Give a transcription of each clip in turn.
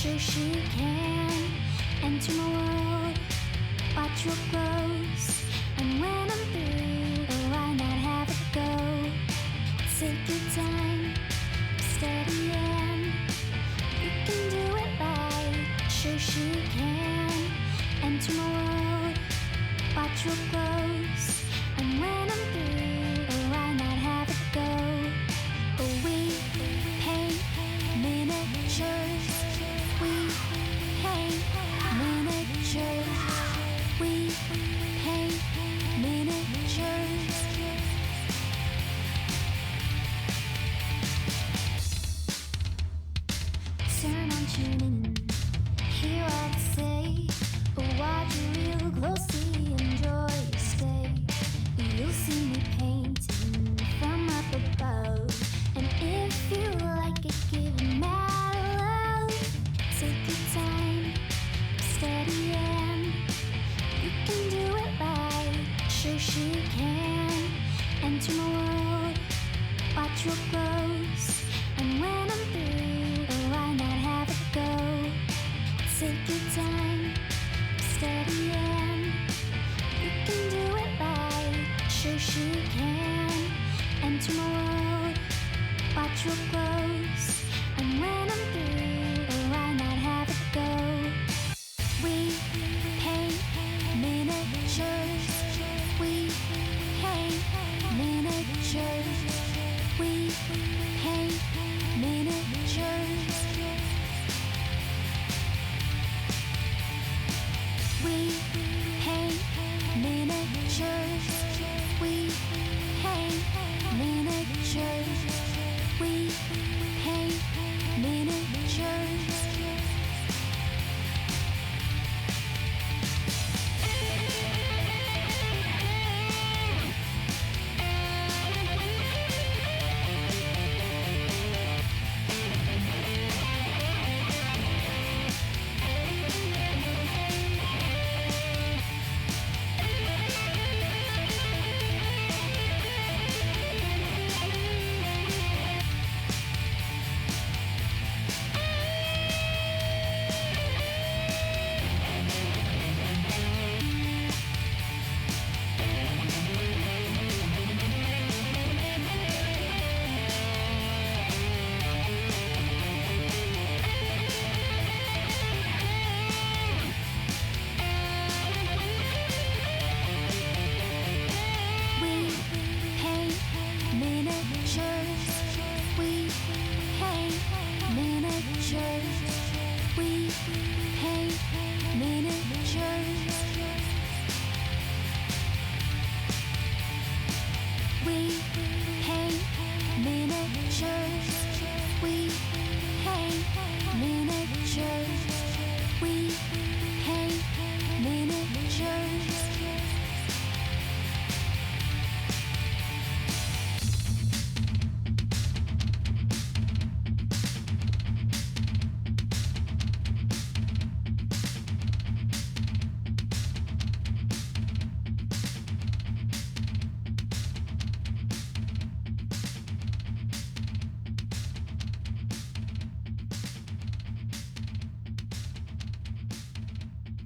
Shoshie can enter my world, watch what grows. And when I'm through, oh, why not have it go? Take your time, steady and you can do it right. Shoshie can enter my world, watch what grows. And when I'm through, oh, why not have it go? Oh, we paint miniatures. We paint miniatures. We paint miniatures. Turn on tuning in, hear what I say, but watch it real closely, enjoy your stay. You'll see me painting from up above, and if you like it, give it mad love. Take your time, steady and you can do it right. Shoshie can enter my world, watch what grows. And when I'm through, oh, why not have it go? Take your time, steady and you can do it right. Shoshie can enter my world, watch what grows. And when I'm through, oh, why not have it go? We paint miniatures. We paint miniatures. We paint miniatures. We paint miniatures. We paint miniatures. We paint miniatures.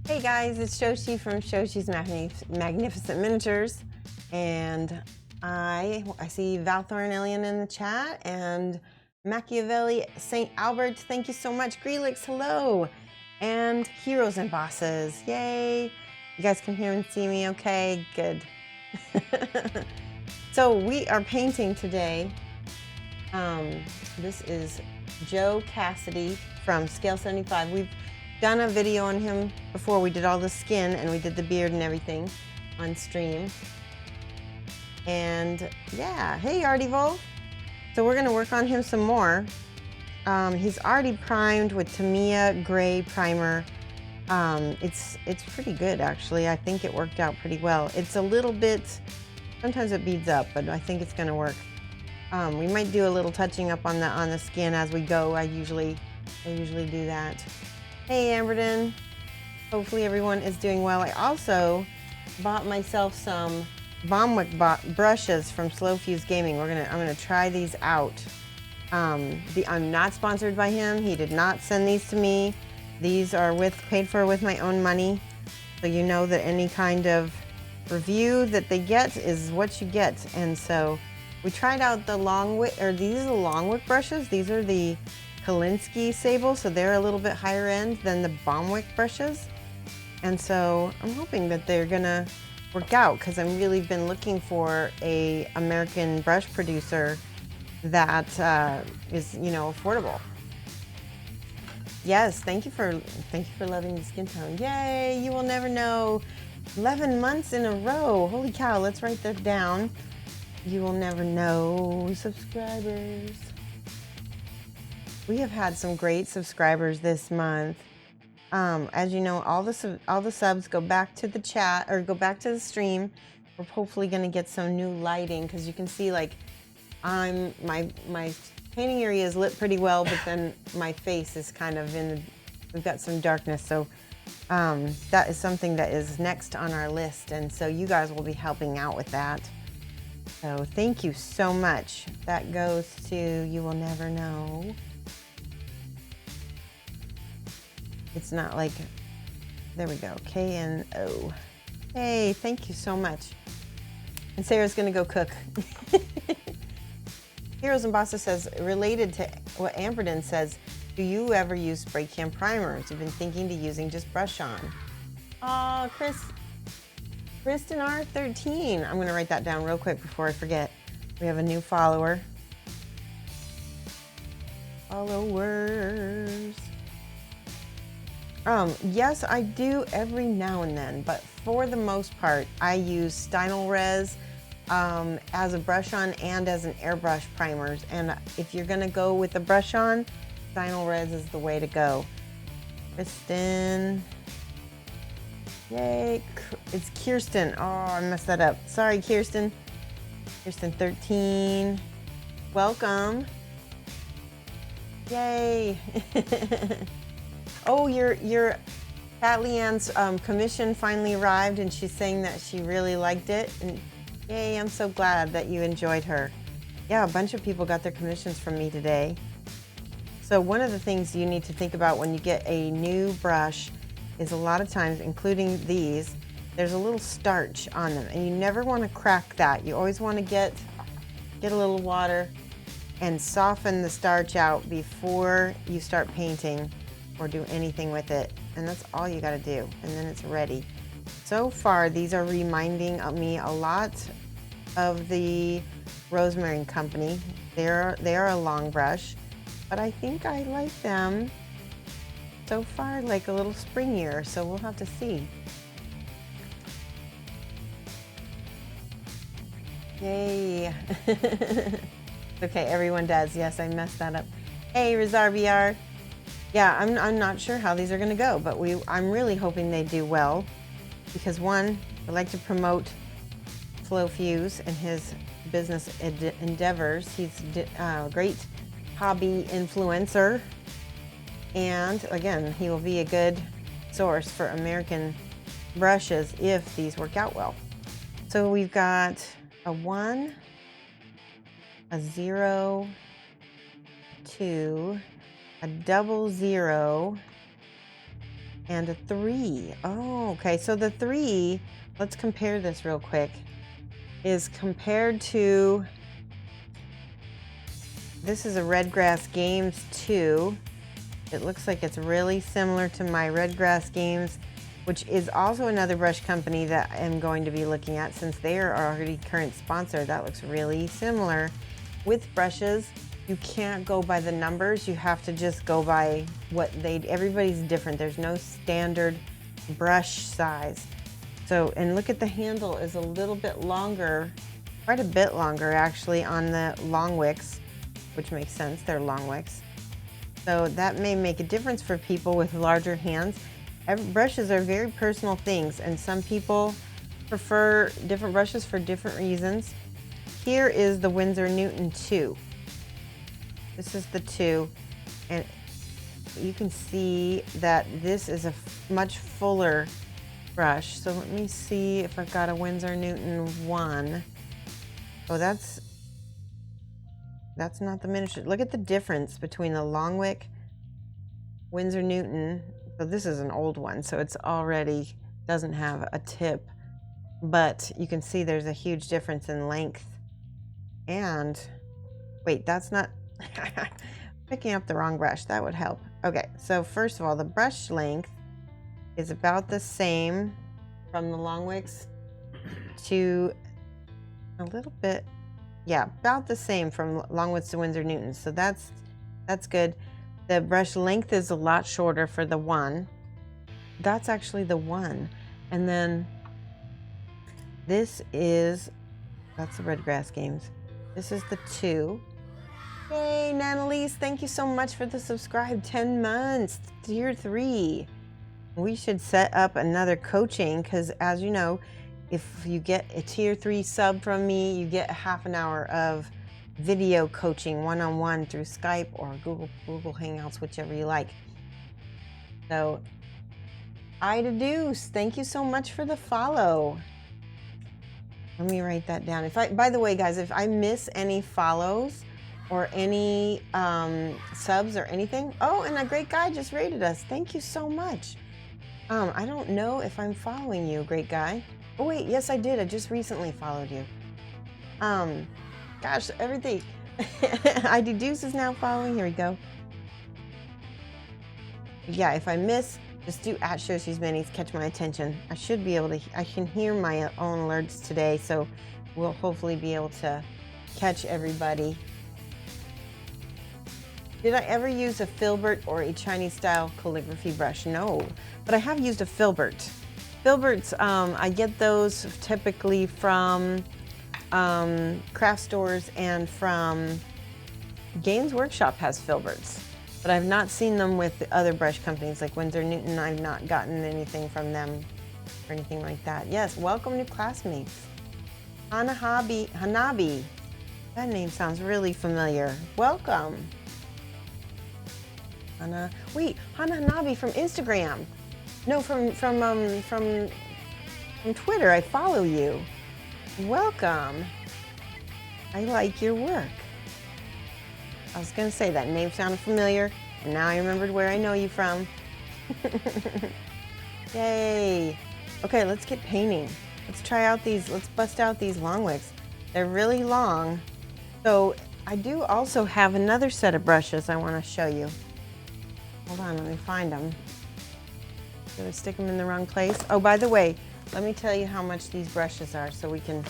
Hey guys, it's Shoshie from Shoshie's Magnificent Miniatures, and I see Valthorn Alien in the chat, and Machiavelli St. Albert, thank you so much. Grelix, hello, and Heroes and Bosses, yay! You guys can hear and see me okay? Good. So we are painting today. This is Joe Cassidy from Scale75. We've done a video on him before. We did all the skin and we did the beard and everything on stream. And yeah, hey Artivo. So we're gonna work on him some more. He's already primed with Tamiya Gray Primer. It's pretty good actually. I think it worked out pretty well. It's a little bit, sometimes it beads up, but I think it's gonna work. We might do a little touching up on the skin as we go. I usually do that. Hey Amberden, hopefully everyone is doing well. I also bought myself some Bomwick brushes from Slow Fuse Gaming. I'm gonna try these out. I'm not sponsored by him. He did not send these to me. These are paid for with my own money. So you know that any kind of review that they get is what you get. And so we tried out the Longwick, or these are the Longwick brushes. These are the Kolinsky Sable, so they're a little bit higher end than the Baumwick brushes. And so I'm hoping that they're gonna work out, because I've really been looking for a American brush producer that is, you know, affordable. Yes, thank you for loving the skin tone. Yay, you will never know. 11 months in a row. Holy cow, let's write that down. You will never know subscribers. We have had some great subscribers this month. As you know, all the subs go back to the chat, or go back to the stream. We're hopefully going to get some new lighting, because you can see, like, my painting area is lit pretty well, but then my face is kind of we've got some darkness. So that is something that is next on our list, and so you guys will be helping out with that. So thank you so much. That goes to You Will Never Know. It's not like, there we go, K-N-O. Hey, thank you so much. And Sarah's gonna go cook. Heroes and Bosses says, related to what Apron says, do you ever use spray can primers? You've been thinking to using just brush on. Oh, Kristen R13. I'm gonna write that down real quick before I forget. We have a new follower. Followers. Yes, I do every now and then, but for the most part, I use Stynylrez as a brush on and as an airbrush primers. And if you're gonna go with a brush on, Stynylrez is the way to go. Kristen. Yay, it's Kirsten. Oh, I messed that up. Sorry, Kirsten. Kirsten 13. Welcome. Yay. Oh, your Pat Leanne's commission finally arrived, and she's saying that she really liked it. And yay, I'm so glad that you enjoyed her. Yeah, a bunch of people got their commissions from me today. So one of the things you need to think about when you get a new brush is, a lot of times, including these, there's a little starch on them, and you never want to crack that. You always want to get a little water and soften the starch out before you start painting or do anything with it. And that's all you got to do, and then it's ready. So far, these are reminding me a lot of the Rosemary Company. They are a long brush, but I think I like them so far, like a little springier, so we'll have to see. Yay. Okay, everyone does. Yes, I messed that up. Hey, Rizar VR. Yeah, I'm not sure how these are going to go, but I'm really hoping they do well, because one, I like to promote Flo Fuse and his business endeavors. He's a great hobby influencer, and again, he will be a good source for American brushes if these work out well. So we've got a 1, a 0, 2, a 00, and a 3. Oh, okay. So the 3, let's compare this real quick, is compared to, this is a Redgrass Games 2. It looks like it's really similar to my Redgrass Games, which is also another brush company that I'm going to be looking at, since they are already current sponsor. That looks really similar. With brushes, you can't go by the numbers. You have to just go by what everybody's different. There's no standard brush size. So, and look at the handle is a little bit longer, quite a bit longer actually, on the Longwicks, which makes sense, they're Longwicks. So that may make a difference for people with larger hands. Brushes are very personal things, and some people prefer different brushes for different reasons. Here is the Winsor Newton 2. This is the 2, and you can see that this is a much fuller brush. So let me see if I've got a Winsor Newton 1. Oh, that's not the miniature. Look at the difference between the Longwick Winsor Newton So this is an old one, so it's already doesn't have a tip, but you can see there's a huge difference in length. And wait, that's not picking up the wrong brush. That would help. Okay, so first of all, the brush length is about the same from the long wicks to a little bit, yeah, about the same from long wicks to Winsor Newtons. So that's good. The brush length is a lot shorter for the 1. That's actually the 1. And then this is, that's the Redgrass Games. This is the 2. Yay, Nanalise, thank you so much for the subscribe. 10 months, tier 3. We should set up another coaching because, as you know, if you get a tier 3 sub from me, you get a half an hour of video coaching one-on-one through Skype or Google Hangouts, whichever you like. So, Ida Deuce, thank you so much for the follow. Let me write that down. By the way, guys, if I miss any follows or any subs or anything, oh, and a great guy just rated us. Thank you so much. I don't know if I'm following you, great guy. Oh wait, yes I did. I just recently followed you. Gosh, everything. ID Deuce is now following. Here we go. Yeah, if I miss, just do at Shoshie's Minis, catch my attention. I should be able to, I can hear my own alerts today, so we'll hopefully be able to catch everybody. Did I ever use a filbert or a Chinese style calligraphy brush? No, but I have used a filbert. Filberts, I get those typically from craft stores and from Games Workshop has filberts, but I've not seen them with the other brush companies like Winsor Newton. I've not gotten anything from them or anything like that. Yes, welcome new classmates. Hanabi. That name sounds really familiar. Welcome. Wait, Hanabi from Instagram. No, from Twitter. I follow you. Welcome. I like your work. I was gonna say that name sounded familiar, and now I remembered where I know you from. Yay. Okay, let's get painting. Let's try out these, let's bust out these long wicks. They're really long. So I do also have another set of brushes I wanna show you. Hold on, let me find them. Did I stick them in the wrong place? Oh, by the way, let me tell you how much these brushes are so we can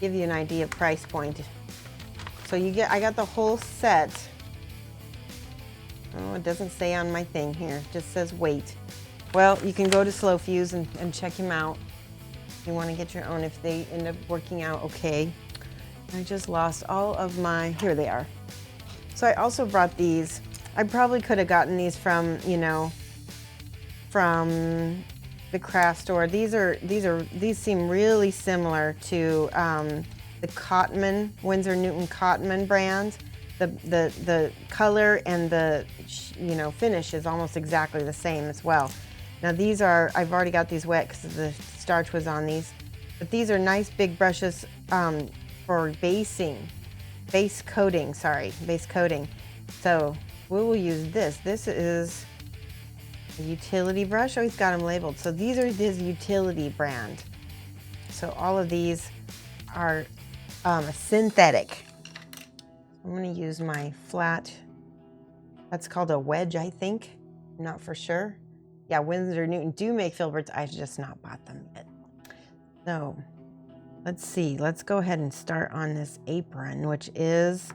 give you an idea of price point. So I got the whole set. Oh, it doesn't say on my thing here, it just says weight. Well, you can go to Slow Fuse and check him out if you want to get your own, if they end up working out okay. I just lost all of my, here they are. So I also brought these. I probably could have gotten these from, you know, from the craft store. These seem really similar to the Cotman, Winsor Newton Cotman brand. The color and the, you know, finish is almost exactly the same as well. Now these are, I've already got these wet because the starch was on these, but these are nice big brushes for base coating. So we will use this. This is a utility brush. Oh, he's got them labeled. So these are his utility brand. So all of these are synthetic. I'm going to use my flat, that's called a wedge, I think. I'm not for sure. Yeah, Winsor Newton do make filberts. I've just not bought them yet. So let's see. Let's go ahead and start on this apron, which is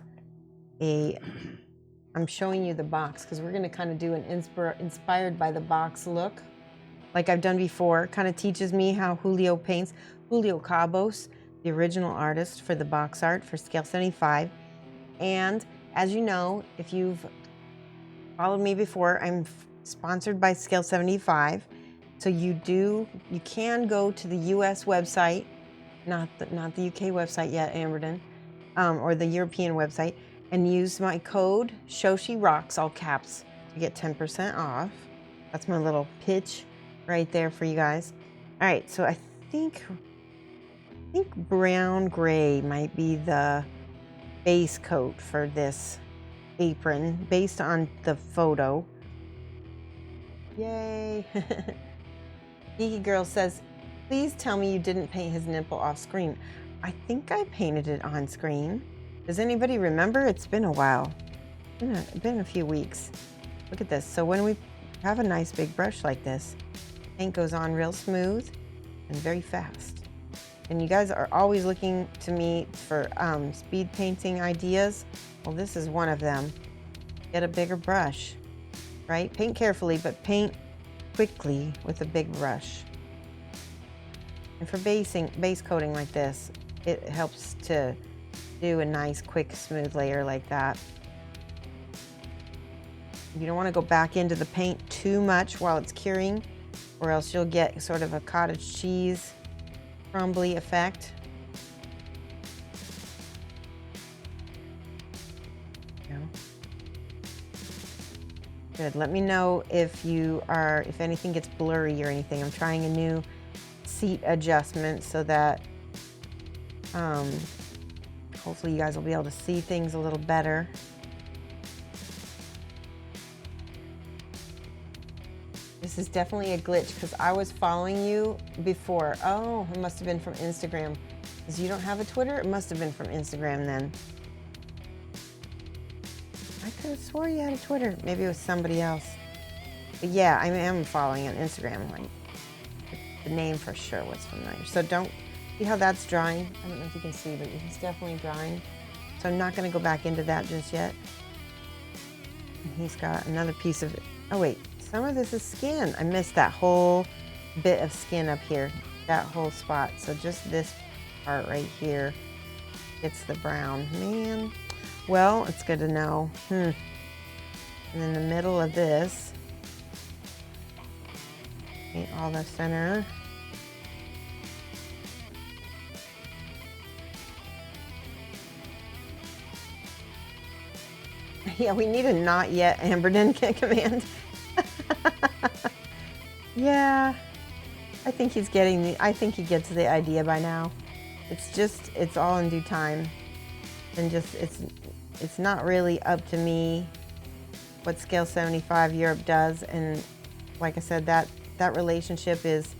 I'm showing you the box because we're going to kind of do an inspired by the box look like I've done before. Kind of teaches me how Julio paints. Julio Cabos, the original artist for the box art for Scale75. And as you know, if you've followed me before, I'm sponsored by Scale75. So you can go to the US website, not the UK website yet, Amberden, or the European website, and use my code Shoshie Rocks, all caps, to get 10% off. That's my little pitch right there for you guys. All right, so I think brown gray might be the base coat for this apron based on the photo. Yay. Geeky Girl says, please tell me you didn't paint his nipple off screen. I think I painted it on screen. Does anybody remember? It's been a while. It's been a few weeks. Look at this. So when we have a nice big brush like this, paint goes on real smooth and very fast. And you guys are always looking to me for speed painting ideas. Well, this is one of them. Get a bigger brush, right? Paint carefully, but paint quickly with a big brush. And for base coating like this, it helps to do a nice, quick, smooth layer like that. You don't want to go back into the paint too much while it's curing, or else you'll get sort of a cottage cheese crumbly effect. Good. Let me know if anything gets blurry or anything. I'm trying a new seat adjustment so that hopefully you guys will be able to see things a little better. This is definitely a glitch because I was following you before. Oh, it must have been from Instagram. Because you don't have a Twitter? It must have been from Instagram then. I could have swore you had a Twitter. Maybe it was somebody else. But yeah, I am following on Instagram. Like, the name for sure was familiar. So don't, see how that's drying? I don't know if you can see, but it's definitely drying. So I'm not going to go back into that just yet. And he's got another piece of it. Oh wait, some of this is skin. I missed that whole bit of skin up here, that whole spot. So just this part right here gets the brown. Man, well, it's good to know. And in the middle of this, paint all the center. Yeah, we need a not yet Amberden command. Yeah, I think he's getting I think he gets the idea by now. It's all in due time. And just, it's not really up to me what Scale75 Europe does. And like I said, that relationship is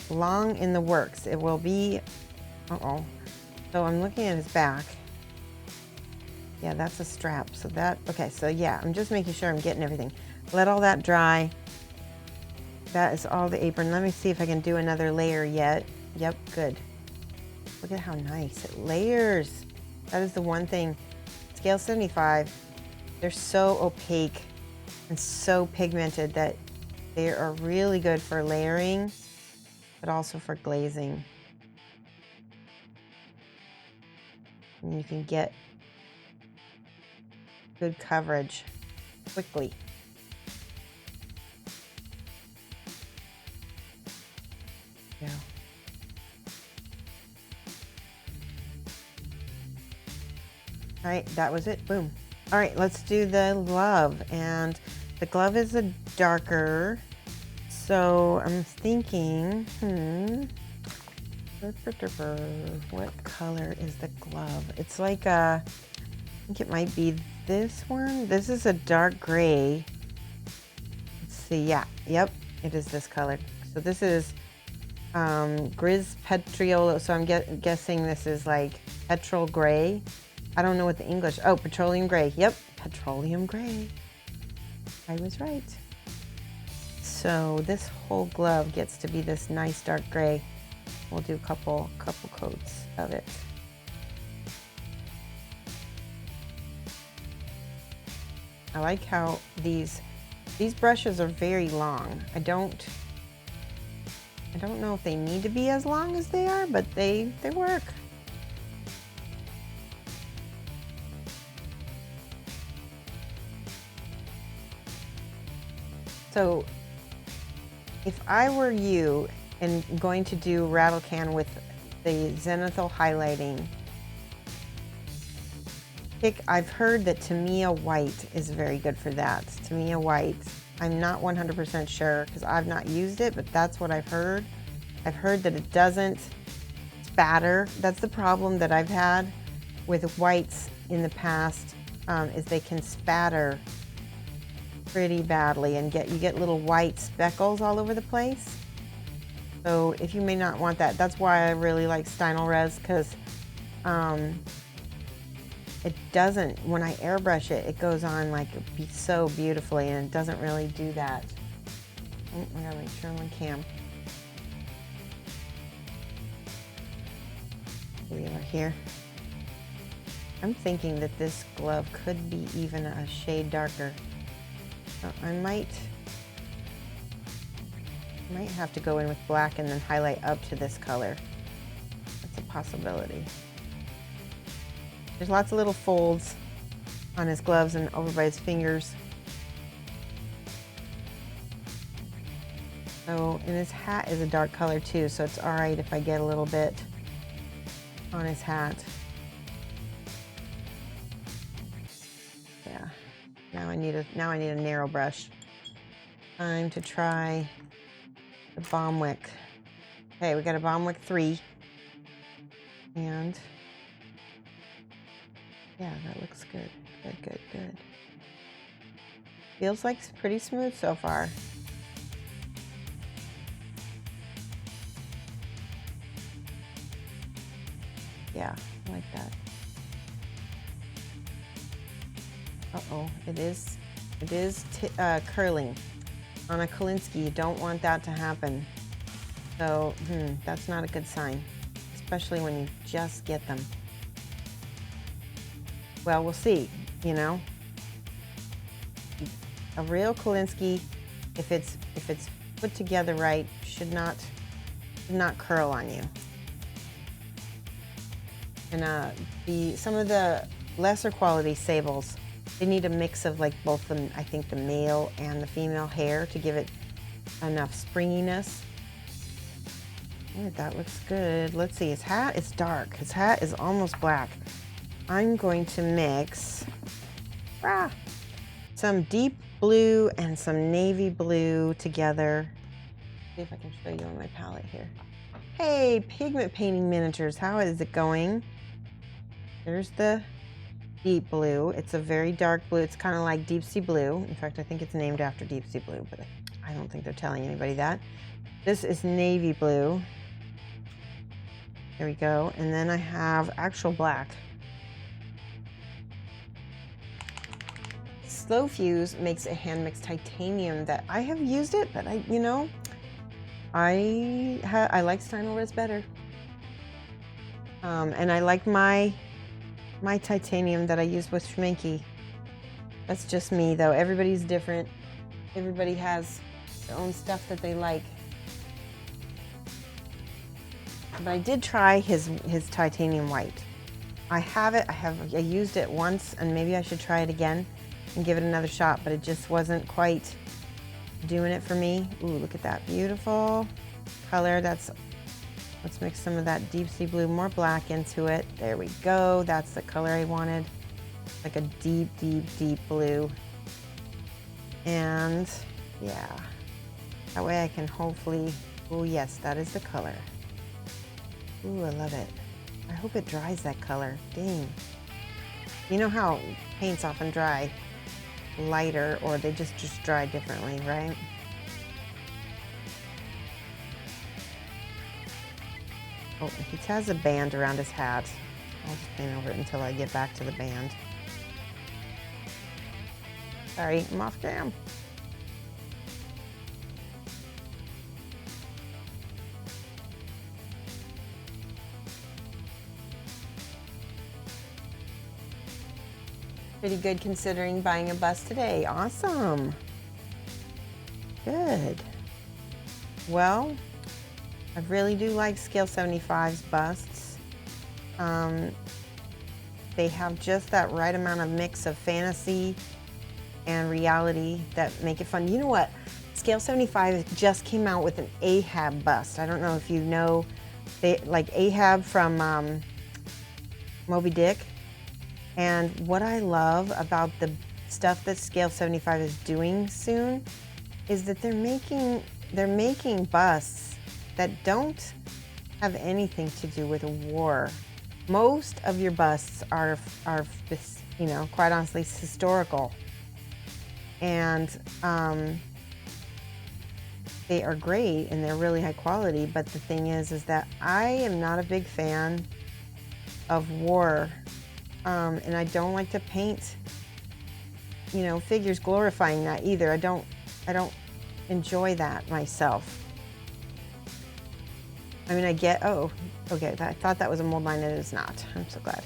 long in the works. It will be, so I'm looking at his back. Yeah, that's a strap. So okay, so yeah, I'm just making sure I'm getting everything. Let all that dry. That is all the apron. Let me see if I can do another layer yet. Yep, good. Look at how nice it layers. That is the one thing. Scale75, they're so opaque and so pigmented that they are really good for layering, but also for glazing. And you can get good coverage quickly. Yeah. All right, that was it. Boom. All right, let's do the glove. And the glove is a darker. So I'm thinking, what color is the glove? It's like I think it might be this one. This is a dark gray. Let's see, yeah, yep, it is this color. So this is Grizz Petriolo. So I'm guessing this is like petrol gray. I don't know what the English, petroleum gray. Yep, petroleum gray. I was right. So this whole glove gets to be this nice dark gray. We'll do a couple coats of it. I like how these brushes are very long. I don't know if they need to be as long as they are, but they work. So if I were you and going to do rattle can with the zenithal highlighting, I've heard that Tamiya White is very good for that. Tamiya White. I'm not 100% sure because I've not used it, but that's what I've heard. I've heard that it doesn't spatter. That's the problem that I've had with whites in the past, is they can spatter pretty badly and you get little white speckles all over the place. So if you may not want that, that's why I really like Stynylrez, because it doesn't, when I airbrush it, it goes on like so beautifully, and it doesn't really do that. Oh, I gotta make sure I'm on cam. We are here. I'm thinking that this glove could be even a shade darker. So I might have to go in with black and then highlight up to this color. That's a possibility. There's lots of little folds on his gloves and over by his fingers. So, and his hat is a dark color too, so it's all right if I get a little bit on his hat. Yeah. Now I need a narrow brush. Time to try the Baumwick. Okay, we got a Baumwick 3. And yeah, that looks good. Good. Feels like it's pretty smooth so far. Yeah, I like that. Uh-oh, it is curling. On a Kolinsky, you don't want that to happen. So, that's not a good sign, especially when you just get them. Well, we'll see, you know. A real Kolinsky, if it's put together right, should not curl on you. And some of the lesser quality sables, they need a mix of like both the, I think, the male and the female hair to give it enough springiness. Oh, that looks good. Let's see, his hat is dark. His hat is almost black. I'm going to mix some deep blue and some navy blue together. See if I can show you on my palette here. Hey, Pigment Painting Miniatures, how is it going? There's the deep blue. It's a very dark blue. It's kind of like deep sea blue. In fact, I think it's named after deep sea blue, but I don't think they're telling anybody that. This is navy blue. There we go. And then I have actual black. Slow Fuse makes a hand mixed titanium that I have used it, but I like Stynylrez better. And I like my titanium that I use with Schminky. That's just me though. Everybody's different. Everybody has their own stuff that they like. But I did try his titanium white. I have it. I used it once, and maybe I should try it again and give it another shot, but it just wasn't quite doing it for me. Ooh, look at that beautiful color. Let's mix some of that deep sea blue, more black into it. There we go. That's the color I wanted. Like a deep, deep, deep blue. And yeah, that way I can hopefully, oh yes, that is the color. Ooh, I love it. I hope it dries that color. Dang. You know how paints often dry lighter, or they just dry differently, right? Oh, he has a band around his hat. I'll just paint over it until I get back to the band. Sorry, I'm off cam. Pretty good considering buying a bust today. Awesome. Good. Well, I really do like Scale75's busts. They have just that right amount of mix of fantasy and reality that make it fun. You know what? Scale75 just came out with an Ahab bust. I don't know if you know, like Ahab from Moby Dick. And what I love about the stuff that Scale75 is doing soon is that they're making busts that don't have anything to do with a war. Most of your busts are, you know, quite honestly, historical. And they are great and they're really high quality, but the thing is that I am not a big fan of war, and I don't like to paint, you know, figures glorifying that either. I don't enjoy that myself. I mean, I get, oh, okay, I thought that was a mold line and it is not. I'm so glad.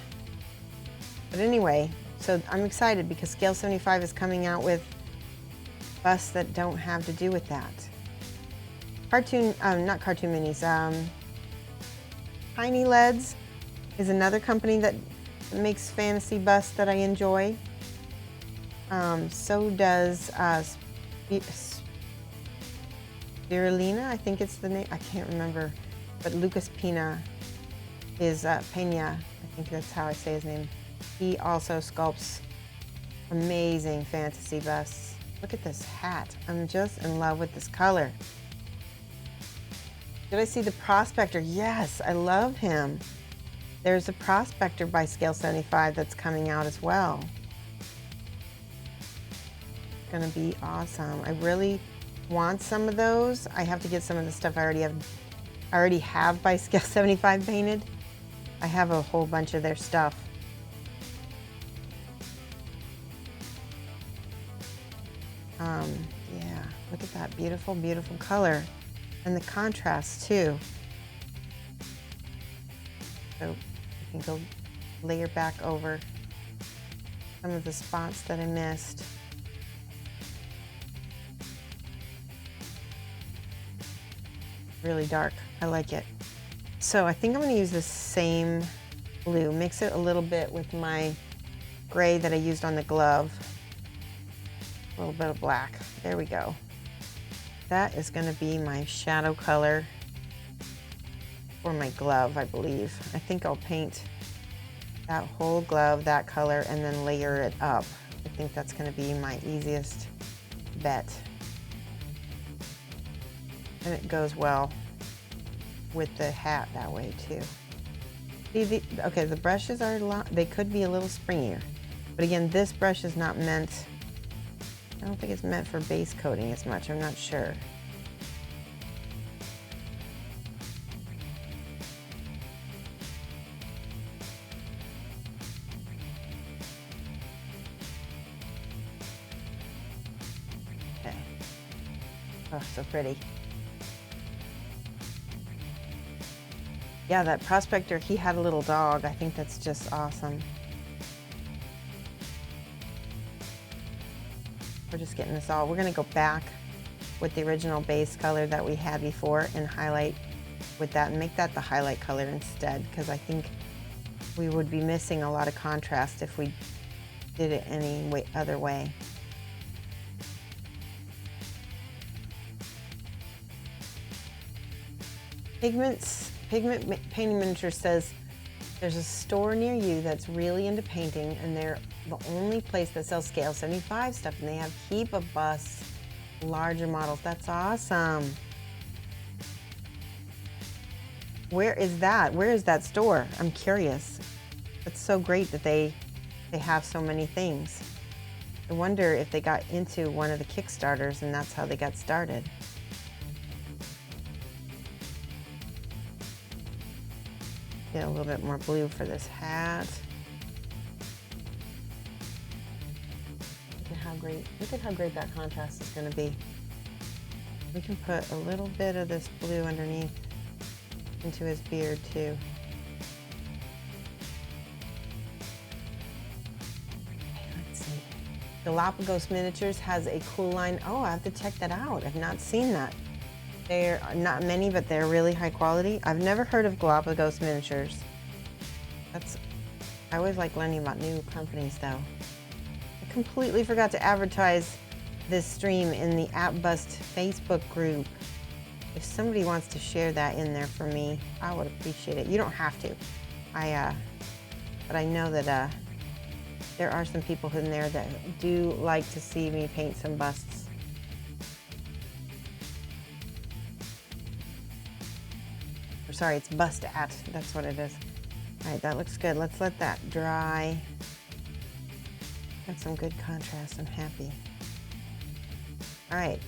But anyway, so I'm excited because Scale75 is coming out with busts that don't have to do with that. Cartoon, not cartoon minis, Tiny Leads is another company that makes fantasy busts that I enjoy. So does Spirulina, I think it's the name, I can't remember, but Lucas Pena is Pena, I think that's how I say his name. He also sculpts amazing fantasy busts. Look at this hat. I'm just in love with this color. Did I see the Prospector? Yes, I love him. There's a Prospector by Scale75 that's coming out as well. It's gonna be awesome. I really want some of those. I have to get some of the stuff I already have by Scale75 painted. I have a whole bunch of their stuff. Yeah, look at that beautiful, beautiful color. And the contrast too. So you can go layer back over some of the spots that I missed. Really dark, I like it. So I think I'm gonna use the same blue, mix it a little bit with my gray that I used on the glove. A little bit of black, there we go. That is gonna be my shadow color for my glove, I believe. I think I'll paint that whole glove that color and then layer it up. I think that's gonna be my easiest bet. And it goes well with the hat that way too. See, okay, the brushes are they could be a little springier, but again, this brush is not meant, I don't think it's meant for base coating as much, I'm not sure. Okay. Oh, so pretty. Yeah, that Prospector, he had a little dog. I think that's just awesome. We're just getting this all. We're gonna go back with the original base color that we had before and highlight with that and make that the highlight color instead, because I think we would be missing a lot of contrast if we did it any other way. Pigment Painting Miniature says there's a store near you that's really into painting and they're the only place that sells Scale75 stuff and they have a heap of busts, larger models. That's awesome. Where is that? Where is that store? I'm curious. It's so great that they have so many things. I wonder if they got into one of the Kickstarters and that's how they got started. Get a little bit more blue for this hat. Look at how great that contrast is going to be. We can put a little bit of this blue underneath into his beard too. Let's see. Galapagos Miniatures has a cool line. Oh, I have to check that out. I've not seen that. They're not many, but they're really high quality. I've never heard of Galapagos Miniatures. I always like learning about new companies though. I completely forgot to advertise this stream in the App Bust Facebook group. If somebody wants to share that in there for me, I would appreciate it. You don't have to. But I know that there are some people in there that do like to see me paint some busts. Or sorry, it's bust at. That's what it is. All right, that looks good. Let's let that dry. Got some good contrast. I'm happy. All right,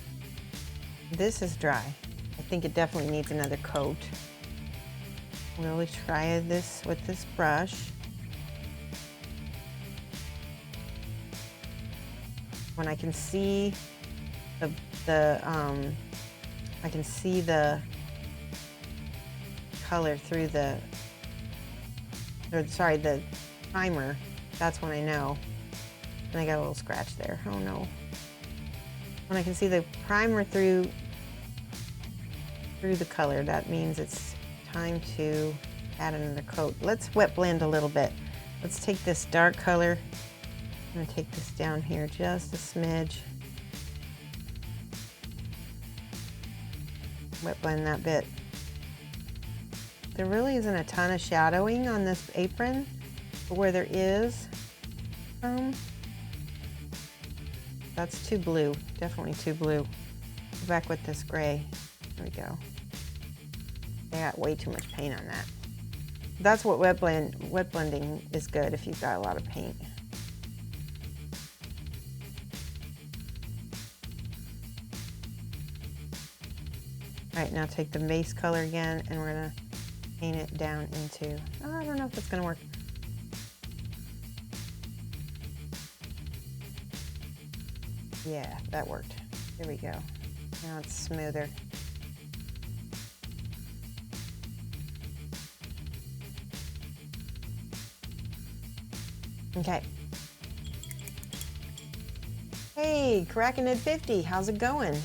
this is dry. I think it definitely needs another coat. Really try this with this brush. When I can see I can see the color through the primer, that's when I know. And I got a little scratch there. Oh no. When I can see the primer through the color, that means it's time to add another coat. Let's wet blend a little bit. Let's take this dark color. I'm gonna take this down here just a smidge. Wet blend that bit. There really isn't a ton of shadowing on this apron, but where there is, that's too blue, definitely too blue. Go back with this gray. There we go. I got way too much paint on that. That's what wet blending is good if you've got a lot of paint. All right, now take the base color again, and we're gonna paint it down into, oh, I don't know if it's gonna work. Yeah, that worked. There we go. Now it's smoother. Okay. Hey, Crackinit50, how's it going?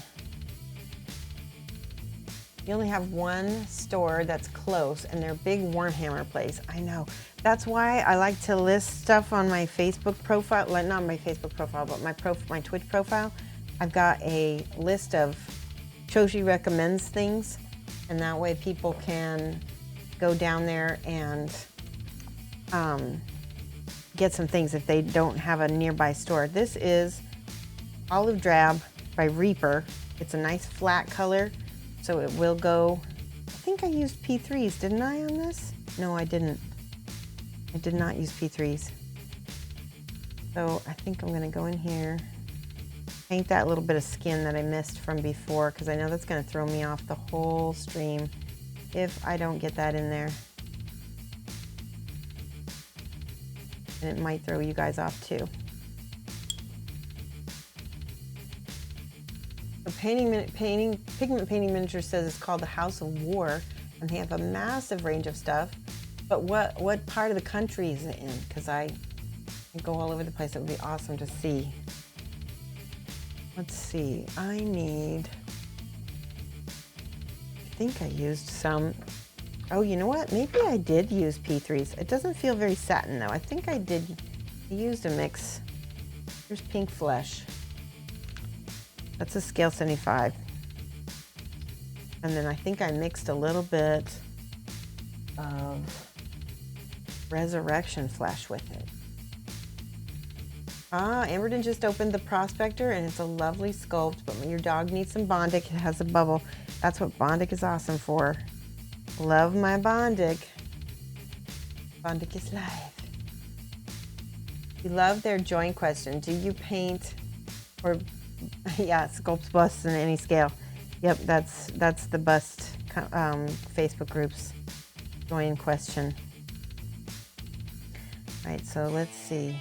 You only have one store that's close, and they're a big Warhammer place. I know. That's why I like to list stuff on my Facebook profile. Well, not my Facebook profile, but my Twitch profile. I've got a list of Shoshie recommends things, and that way people can go down there and get some things if they don't have a nearby store. This is Olive Drab by Reaper. It's a nice flat color. So it will go, I think I used P3s, didn't I on this? No, I didn't. I did not use P3s. So I think I'm gonna go in here, paint that little bit of skin that I missed from before, because I know that's gonna throw me off the whole stream if I don't get that in there. And it might throw you guys off too. Pigment Painting Miniature says it's called the House of War, and they have a massive range of stuff. But what part of the country is it in? Because I go all over the place. It would be awesome to see. Let's see. I think I used some. Oh, you know what? Maybe I did use P3s. It doesn't feel very satin though. I think I used a mix. Here's Pink Flesh. That's a Scale75. And then I think I mixed a little bit of Resurrection Flesh with it. Ah, Amberden just opened the Prospector, and it's a lovely sculpt, but when your dog needs some Bondic, it has a bubble. That's what Bondic is awesome for. Love my Bondic. Bondic is life. You love their joint question. Do you paint or yeah, sculpt busts in any scale? Yep, that's the bust Facebook group's join question. All right, so let's see.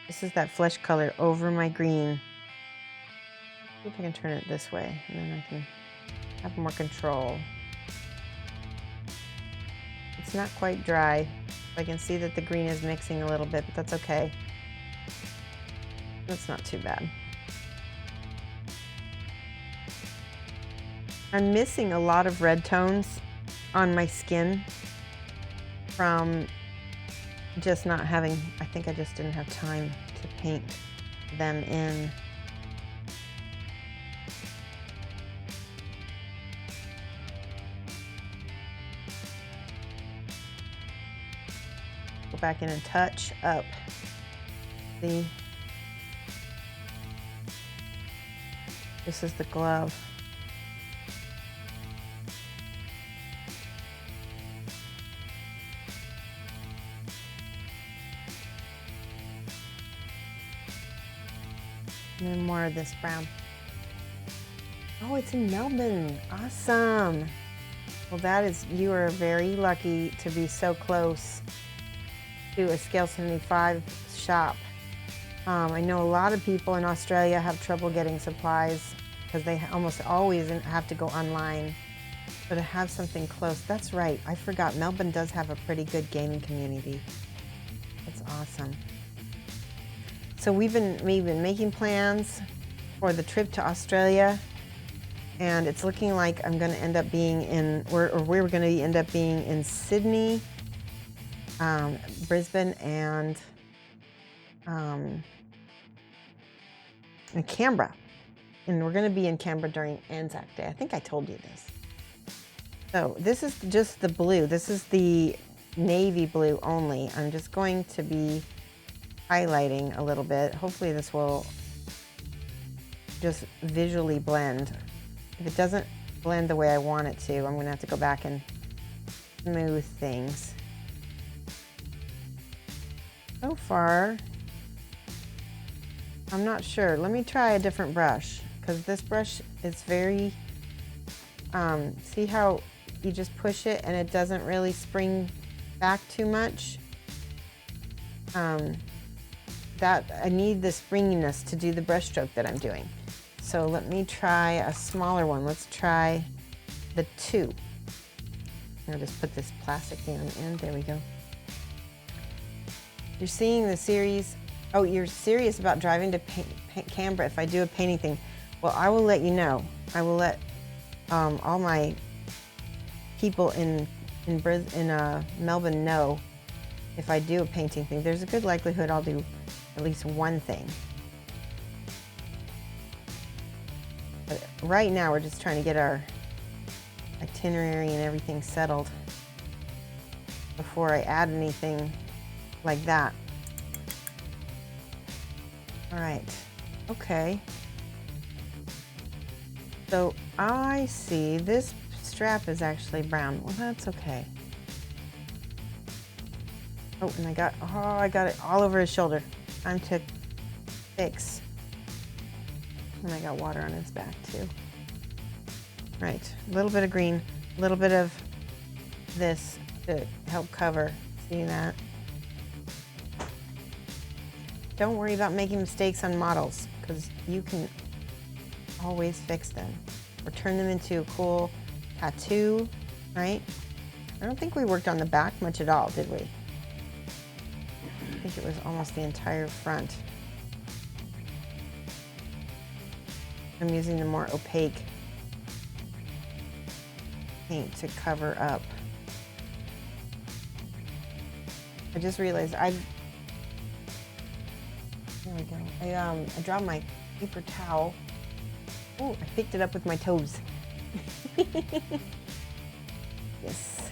This is that flesh color over my green. See if I can turn it this way, and then I can have more control. It's not quite dry. I can see that the green is mixing a little bit, but that's okay. That's not too bad. I'm missing a lot of red tones on my skin from just not having, I think I just didn't have time to paint them in. Go back in and touch up. See? This is the glove. And then more of this brown. Oh, it's in Melbourne. Awesome. Well, you are very lucky to be so close to a Scale75 shop. I know a lot of people in Australia have trouble getting supplies because they almost always have to go online. So to have something close, that's right. I forgot, Melbourne does have a pretty good gaming community. That's awesome. So we've been making plans for the trip to Australia, and it's looking like I'm going to end up being we're going to end up being in Sydney, Brisbane, and Canberra. And we're going to be in Canberra during Anzac Day. I think I told you this. So this is just the blue. This is the navy blue only. I'm just going to be highlighting a little bit. Hopefully this will just visually blend. If it doesn't blend the way I want it to, I'm going to have to go back and smooth things. So far, I'm not sure. Let me try a different brush, because this brush is very, see how you just push it and it doesn't really spring back too much? That I need the springiness to do the brush stroke that I'm doing. So let me try a smaller one. Let's try the 2. I'll just put this plastic thing on the end. There we go. You're seeing the series. Oh, you're serious about driving to Canberra if I do a painting thing. Well, I will let you know. I will let all my people in Melbourne know if I do a painting thing. There's a good likelihood I'll do at least one thing. But right now we're just trying to get our itinerary and everything settled before I add anything like that. All right, okay. So I see this strap is actually brown. Well, that's okay. Oh, and I got it all over his shoulder. Time to fix. And I got water on his back too. Right, a little bit of green, a little bit of this to help cover. See that? Don't worry about making mistakes on models, because you can always fix them or turn them into a cool tattoo, right? I don't think we worked on the back much at all, did we? I think it was almost the entire front. I'm using the more opaque paint to cover up. I just realized there we go. I dropped my paper towel. Oh, I picked it up with my toes. Yes.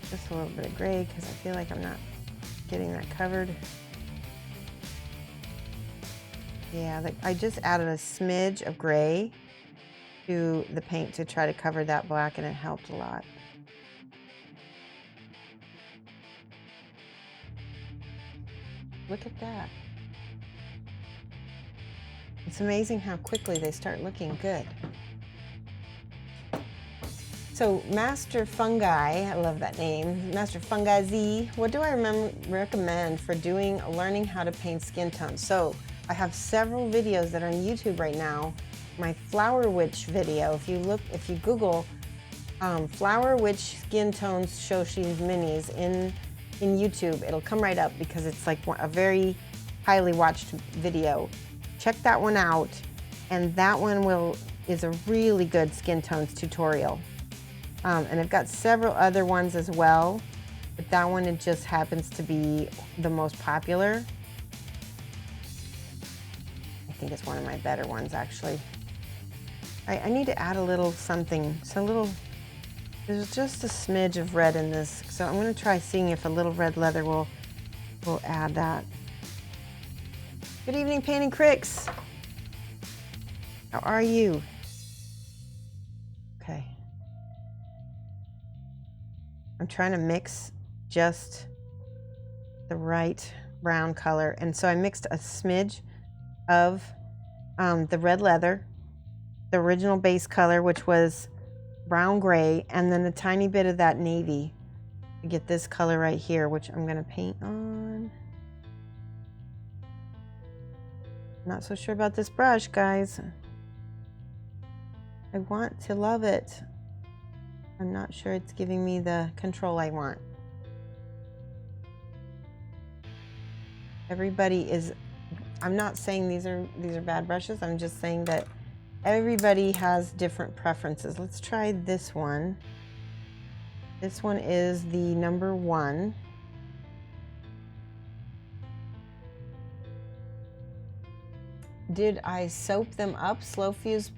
Just a little bit of gray because I feel like I'm not getting that covered. Yeah, I just added a smidge of gray to the paint to try to cover that black, and it helped a lot. Look at that. It's amazing how quickly they start looking good. So Master Fungi, I love that name, Master Fungi Z. What do I recommend for learning how to paint skin tones? So I have several videos that are on YouTube right now. My Flower Witch video, if you Google Flower Witch Skin Tones Shoshie Minis in YouTube, it'll come right up because it's like a very highly watched video. Check that one out, and that one is a really good skin tones tutorial. And I've got several other ones as well, but that one, it just happens to be the most popular. I think it's one of my better ones, actually. I need to add a little something. There's just a smidge of red in this, so I'm going to try seeing if a little red leather will add that. Good evening, Painting Cricks. How are you? Okay. I'm trying to mix just the right brown color. And so I mixed a smidge of the red leather, the original base color, which was brown gray, and then a tiny bit of that navy to get this color right here, which I'm going to paint on. Not so sure about this brush, guys. I want to love it. I'm not sure it's giving me the control I want. Everybody is, I'm not saying these are bad brushes. I'm just saying that everybody has different preferences. Let's try this one. This one is the number 1. Did I soap them up? Slow fuse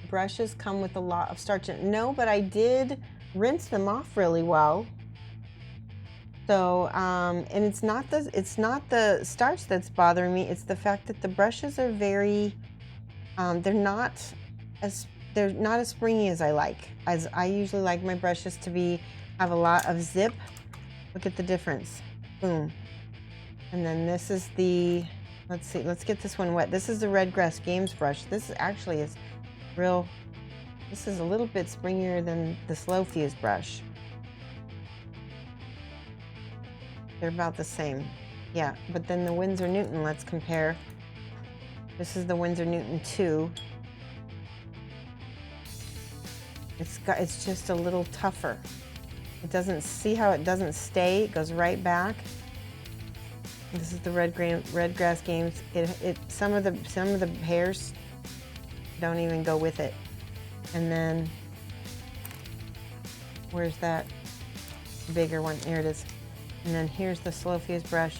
brushes come with a lot of starch. No, but I did rinse them off really well. So, and it's not the starch that's bothering me. It's the fact that the brushes are very, they're not as springy as I like. As I usually like my brushes to have a lot of zip. Look at the difference. Boom. And then this is the, let's see, let's get this one wet. This is the Red Grass Games brush. This actually is real, this is a little bit springier than the Slow Fuse brush. They're about the same. Yeah, but then the Winsor Newton, let's compare. This is the Winsor Newton 2. It's just a little tougher. It doesn't, see how it doesn't stay, it goes right back. This is the Red Grass Games. Some of the hairs don't even go with it. And then where's that bigger one? Here it is. And then here's the Slow Fuse brush.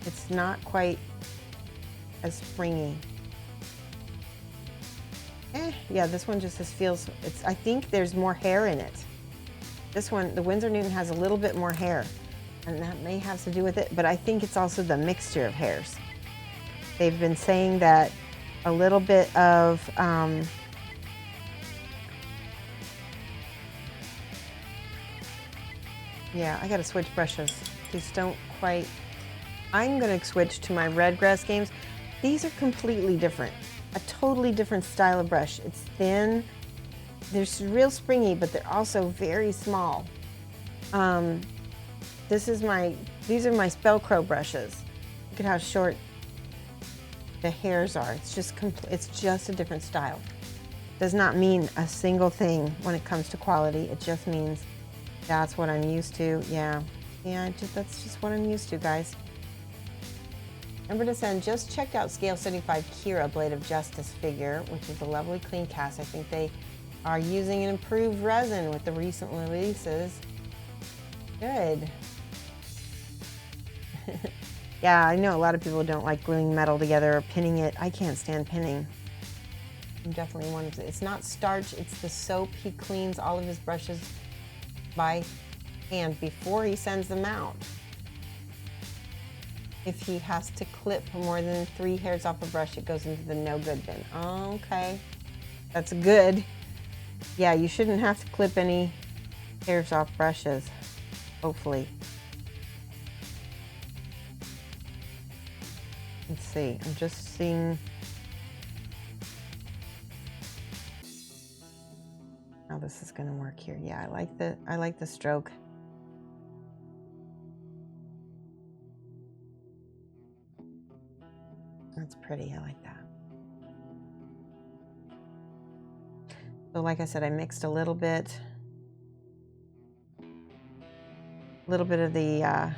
It's not quite as springy. Yeah, this one just feels, I think there's more hair in it. This one, the Winsor Newton, has a little bit more hair, and that may have to do with it, but I think it's also the mixture of hairs. They've been saying that a little bit of, yeah, I gotta switch brushes. These don't quite, I'm gonna switch to my Red Grass Games. These are completely different. A totally different style of brush. It's thin, they're real springy, but they're also very small. These are my Spellcrow brushes. Look at how short the hairs are. It's just a different style. Does not mean a single thing when it comes to quality. It just means that's what I'm used to. Yeah, that's just what I'm used to, guys. Remember to send, just checked out Scale75 Kira Blade of Justice figure, which is a lovely clean cast. I think they are using an improved resin with the recent releases. Good. Yeah, I know a lot of people don't like gluing metal together or pinning it. I can't stand pinning. I'm definitely one of the, it's not starch, it's the soap. He cleans all of his brushes by hand before he sends them out. If he has to clip more than 3 hairs off a brush, it goes into the no good bin. Okay, that's good. Yeah, you shouldn't have to clip any hairs off brushes, hopefully. Let's see, I'm just seeing how this is gonna work here. Yeah, I like the stroke. That's pretty, I like that. So like I said, I mixed a little bit of the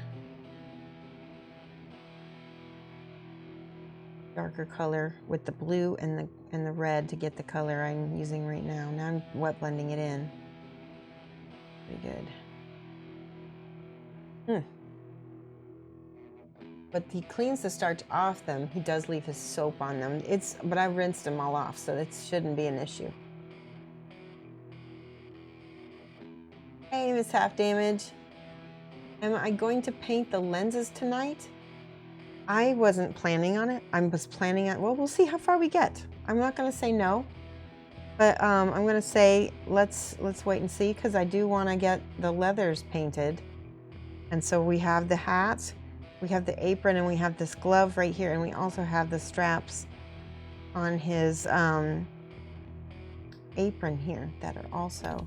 darker color with the blue and the red to get the color I'm using right now. Now I'm wet blending it in. Pretty good. But he cleans the starch off them. He does leave his soap on them. But I rinsed them all off, so it shouldn't be an issue. Hey, Miss Half Damage. Am I going to paint the lenses tonight? I wasn't planning on it. I was planning on, well, we'll see how far we get. I'm not gonna say no, but I'm gonna say let's wait and see, because I do want to get the leathers painted. And so we have the hat, We have the apron and we have this glove right here, and we also have the straps on his apron here that are also.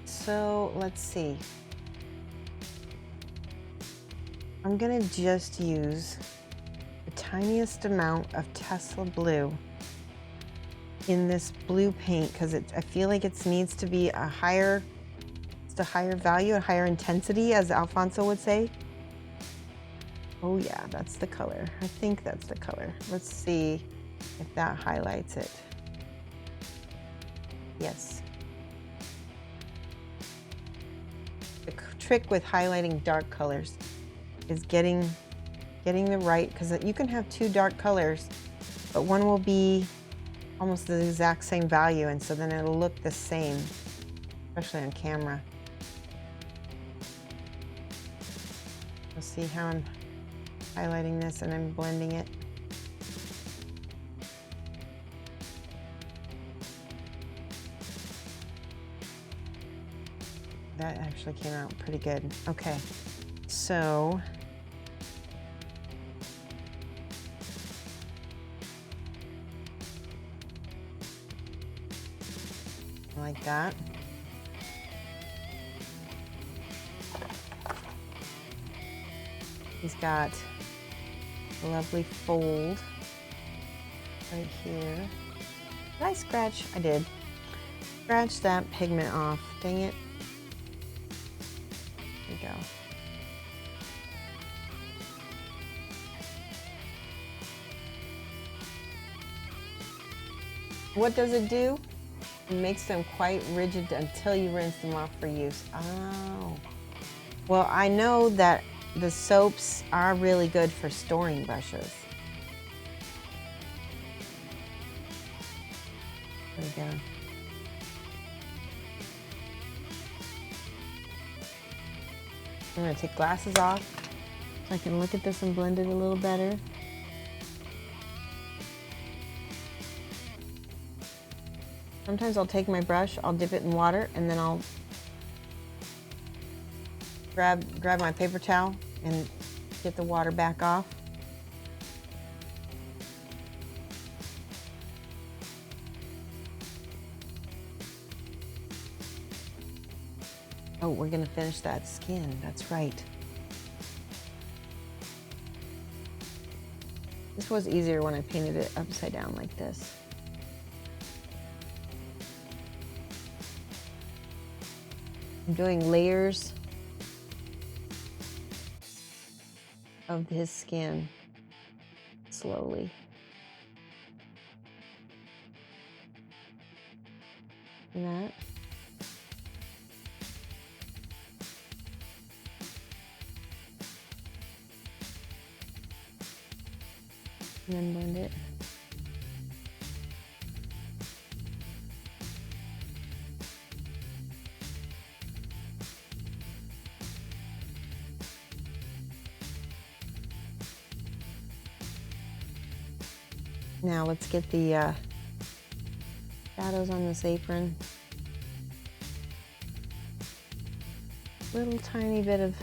So let's see. I'm gonna just use the tiniest amount of Tesla blue in this blue paint because I feel like it needs to be a higher value, a higher intensity, as Alfonso would say. Oh yeah, that's the color. I think that's the color. Let's see if that highlights it. Yes. The trick with highlighting dark colors is getting the right, because you can have two dark colors, but one will be almost the exact same value, and so then it'll look the same, especially on camera. You'll see how I'm highlighting this and I'm blending it. That actually came out pretty good. Okay, so like that. He's got a lovely fold right here. Did I scratch? I did. Scratch that pigment off. Dang it. There we go. What does it do? It makes them quite rigid until you rinse them off for use. Oh. Well, I know that the soaps are really good for storing brushes. There we go. I'm gonna take glasses off so I can look at this and blend it a little better. Sometimes I'll take my brush, I'll dip it in water, and then I'll grab my paper towel and get the water back off. Oh, we're gonna finish that skin, that's right. This was easier when I painted it upside down like this. I'm doing layers of his skin slowly. And that. And then blend it. Now let's get the shadows on this apron. Little tiny bit of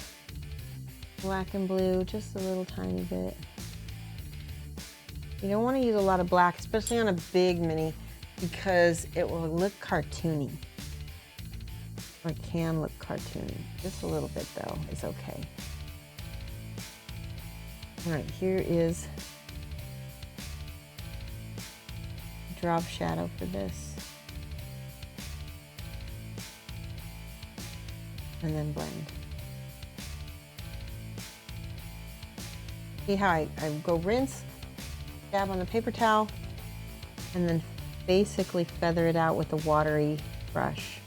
black and blue, just a little tiny bit. You don't want to use a lot of black, especially on a big mini, because it will look cartoony. Or it can look cartoony. Just a little bit though is okay. All right, here is drop shadow for this. And then blend. See how I go rinse, dab on the paper towel, and then basically feather it out with a watery brush.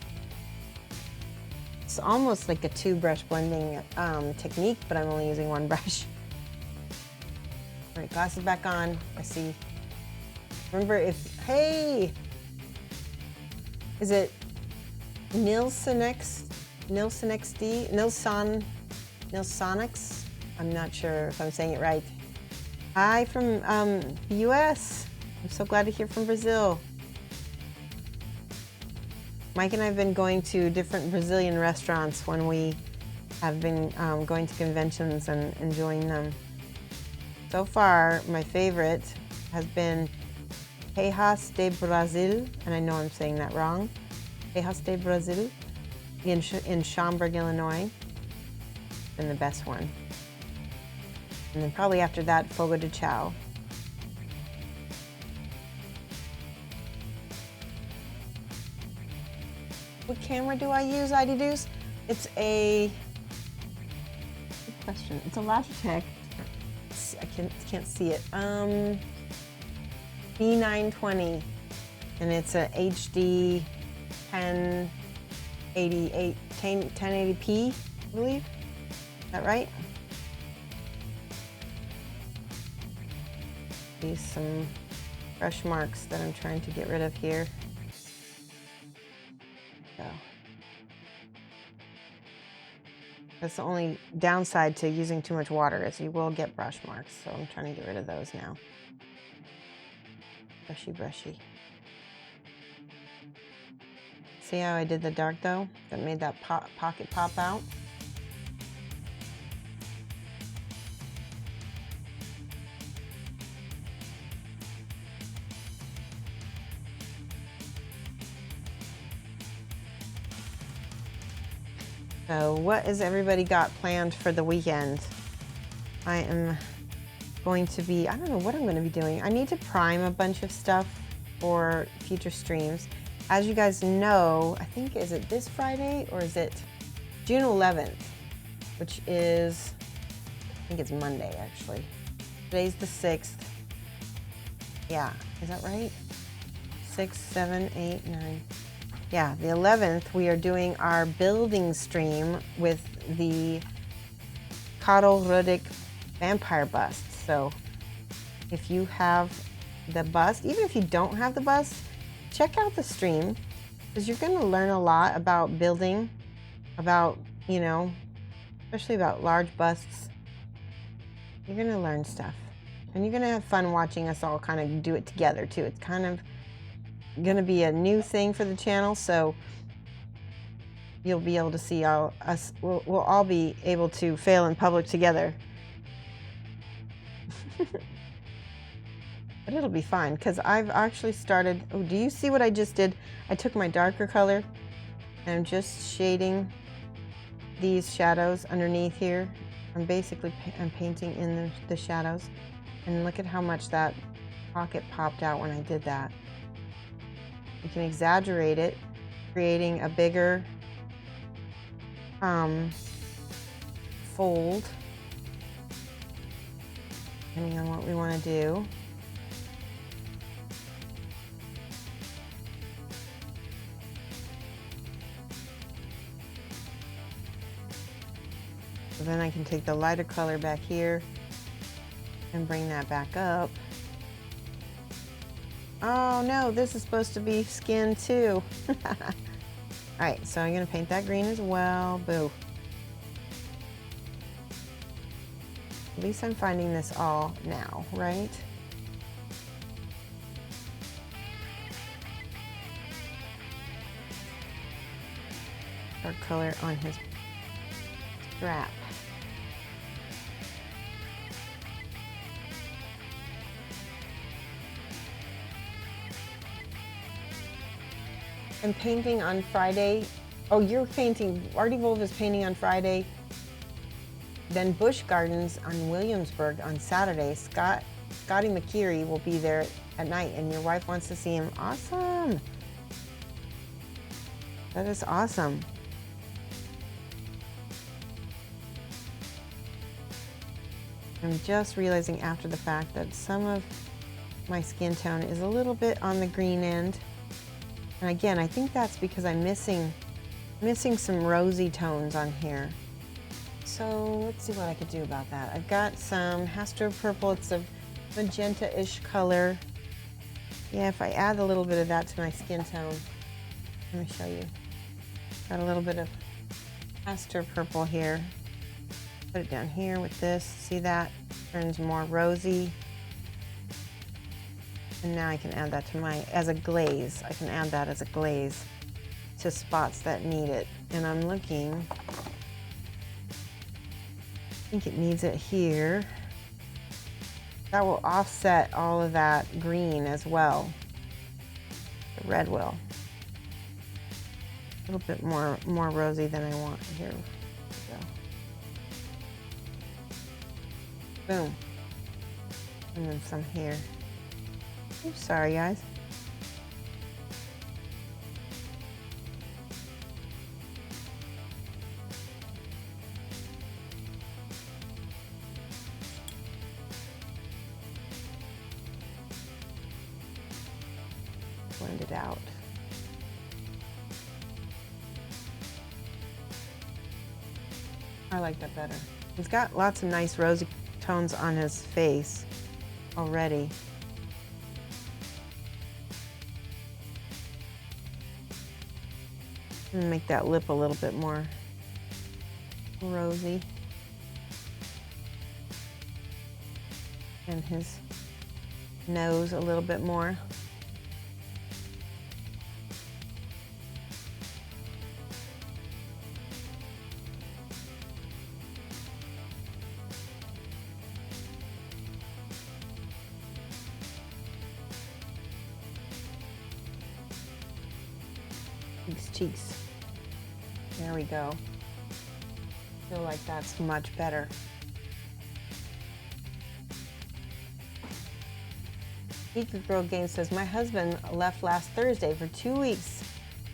It's almost like a two-brush blending technique, but I'm only using one brush. All right, glasses back on. I see. Remember hey! Is it Nilsonx? Nilsonx? I'm not sure if I'm saying it right. Hi from the US. I'm so glad to hear from Brazil. Mike and I have been going to different Brazilian restaurants when we have been going to conventions and enjoying them. So far, my favorite has been Tejas de Brazil, and I know I'm saying that wrong. Tejas de Brazil in Schaumburg, Illinois. Been the best one. And then probably after that, Fogo de Chao. What camera do I use, ID-Doos? It's a, good question. It's a Logitech. I can't see it. B920, and it's a HD 1080p, I believe. Is that right? These some brush marks that I'm trying to get rid of here. So that's the only downside to using too much water is you will get brush marks. So I'm trying to get rid of those now. Brushy, brushy. See how I did the dark though? That made that pocket pop out. So what has everybody got planned for the weekend? I am going to be, I don't know what I'm going to be doing. I need to prime a bunch of stuff for future streams. As you guys know, I think, is it this Friday or is it June 11th, which is, I think it's Monday actually. Today's the 6th. Yeah, is that right? 6, 7, 8, 9. Yeah, the 11th, we are doing our building stream with the Karol Rudik vampire bust. So if you have the bust, even if you don't have the bust, check out the stream because you're going to learn a lot about building, about, you know, especially about large busts. You're going to learn stuff and you're going to have fun watching us all kind of do it together too. It's kind of going to be a new thing for the channel, so you'll be able to see us. We'll all be able to fail in public together. But it'll be fun because I've actually started. Oh, do you see what I just did? I took my darker color and I'm just shading these shadows underneath here. I'm painting in the shadows, and look at how much that pocket popped out when I did that. You can exaggerate it, creating a bigger fold, depending on what we want to do. So then I can take the lighter color back here and bring that back up. Oh no, this is supposed to be skin too. All right, so I'm gonna paint that green as well. Boo. At least I'm finding this all now, right? Dark color on his strap. I'm painting on Friday. Oh, you're painting, Artie Wolf is painting on Friday. Then Busch Gardens on Williamsburg on Saturday. Scotty McKeary will be there at night and your wife wants to see him. Awesome. That is awesome. I'm just realizing after the fact that some of my skin tone is a little bit on the green end. And again, I think that's because I'm missing some rosy tones on here. So let's see what I could do about that. I've got some Hastur Purple. It's a magenta-ish color. Yeah, if I add a little bit of that to my skin tone, let me show you. Got a little bit of Hastur Purple here. Put it down here with this. See that? Turns more rosy. And now I can add that to as a glaze. I can add that as a glaze to spots that need it. And I'm looking think it needs it here. That will offset all of that green as well. The red will. A little bit more rosy than I want here. Boom. And then some here. Oops, sorry guys. Blend it out. I like that better. He's got lots of nice rosy tones on his face already. And make that lip a little bit more rosy. And his nose a little bit more. Cheeks. There we go. I feel like that's much better. Eager Girl Game says, my husband left last Thursday for 2 weeks.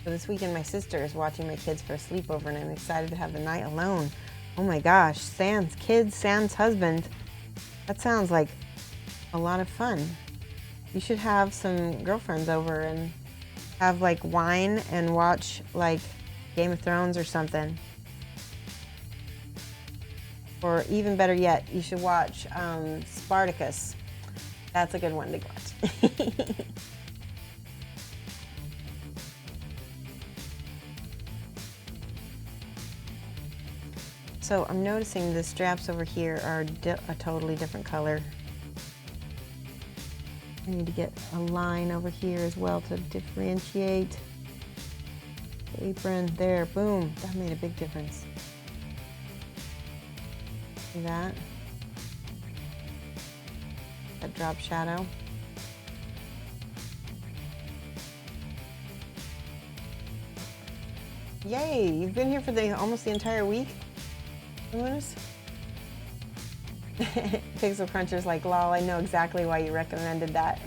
So this weekend my sister is watching my kids for a sleepover and I'm excited to have the night alone. Oh my gosh, Sam's kids, Sam's husband. That sounds like a lot of fun. You should have some girlfriends over and have like wine and watch like Game of Thrones or something. Or even better yet, you should watch Spartacus. That's a good one to watch. So I'm noticing the straps over here are a totally different color. I need to get a line over here as well to differentiate. The apron, there, boom, that made a big difference. See that? That drop shadow. Yay, you've been here for almost the entire week? Luminous? Pixel Cruncher's like, lol, I know exactly why you recommended that.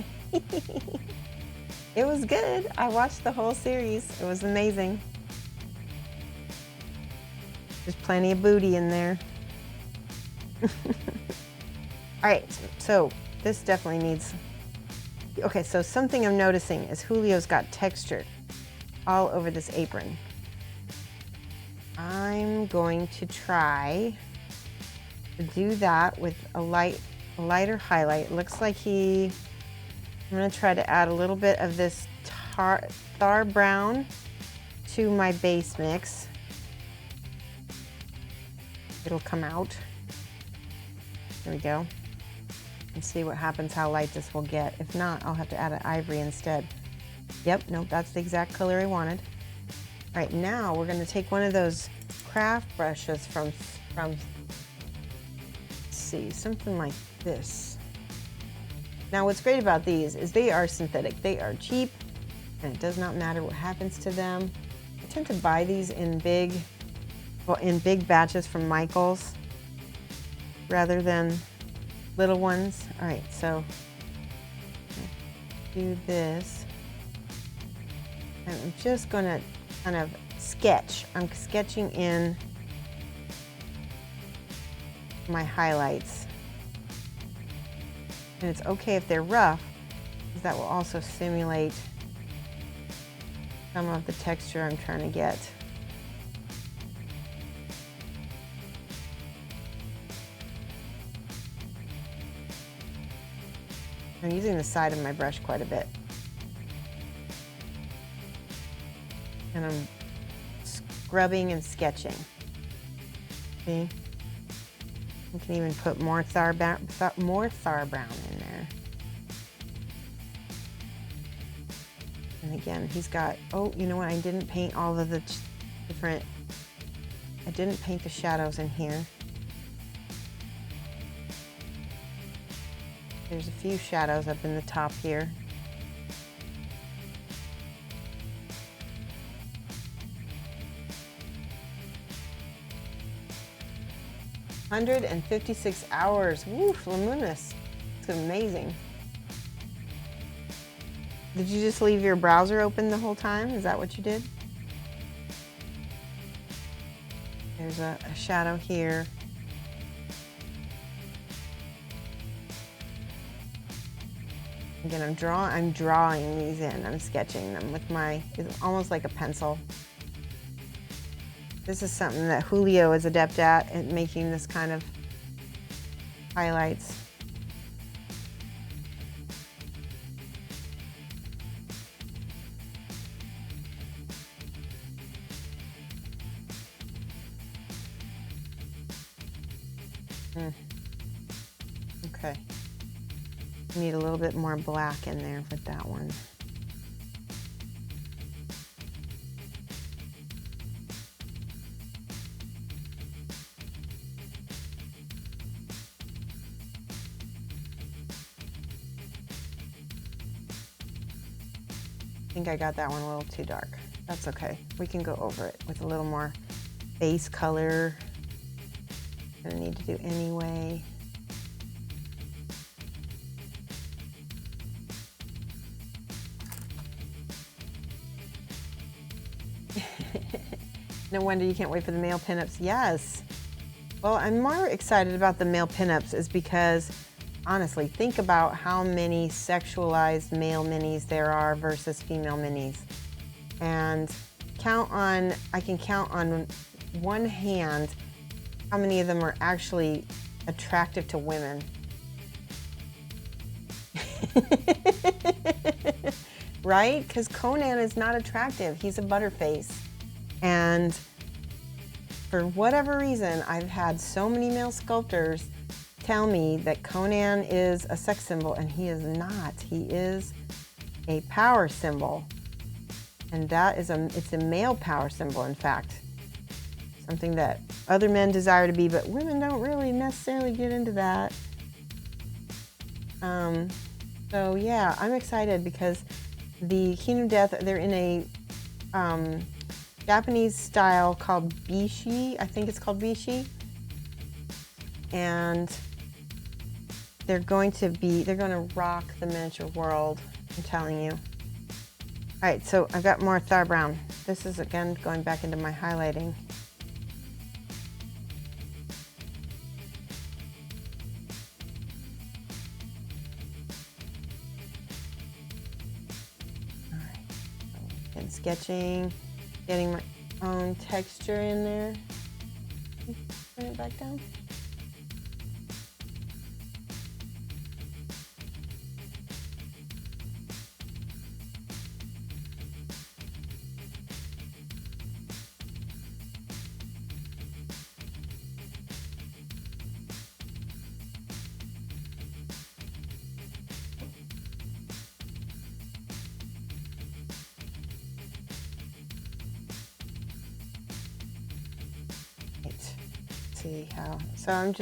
It was good. I watched the whole series. It was amazing. There's plenty of booty in there. All right, so this definitely needs... Okay, so something I'm noticing is Julio's got texture all over this apron. I'm going to try to do that with a lighter highlight. It looks like I'm going to try to add a little bit of this tar brown to my base mix. It'll come out. There we go. And see what happens, how light this will get. If not, I'll have to add an ivory instead. Yep, nope, that's the exact color I wanted. All right, now we're going to take one of those craft brushes from let's see, something like this. Now what's great about these is they are synthetic. They are cheap and it does not matter what happens to them. I tend to buy these in big batches from Michael's rather than little ones. All right, so do this. And I'm just gonna kind of sketch. I'm sketching in my highlights. And it's okay if they're rough, because that will also simulate some of the texture I'm trying to get. I'm using the side of my brush quite a bit. And I'm scrubbing and sketching. See? You can even put more Thar brown in there. And again, he's got, oh, you know what? I didn't paint all of the I didn't paint the shadows in here. There's a few shadows up in the top here. "156 hours. Woof, Lamunas. It's amazing. Did you just leave your browser open the whole time? Is that what you did? There's a shadow here. Again, I'm drawing these in. I'm sketching them with it's almost like a pencil. This is something that Julio is adept at making this kind of highlights. Okay. Need a little bit more black in there with that one. I think I got that one a little too dark. That's okay. We can go over it with a little more base color. Gonna need to do anyway. No wonder you can't wait for the male pinups. Yes. Well, I'm more excited about the male pinups is because, honestly, think about how many sexualized male minis there are versus female minis. And I can count on one hand how many of them are actually attractive to women. Right? Because Conan is not attractive. He's a butterface. And for whatever reason, I've had so many male sculptors tell me that Conan is a sex symbol, and he is not. He is a power symbol. And it's a male power symbol, in fact. Something that other men desire to be, but women don't really necessarily get into that. So yeah, I'm excited because the Kingdom Death, they're in a Japanese style called bishi. I think it's called bishi. And they're going to rock the miniature world, I'm telling you. All right, so I've got more Thar Brown. This is, again, going back into my highlighting. All right, and sketching, getting my own texture in there. Turn it back down. See how, so I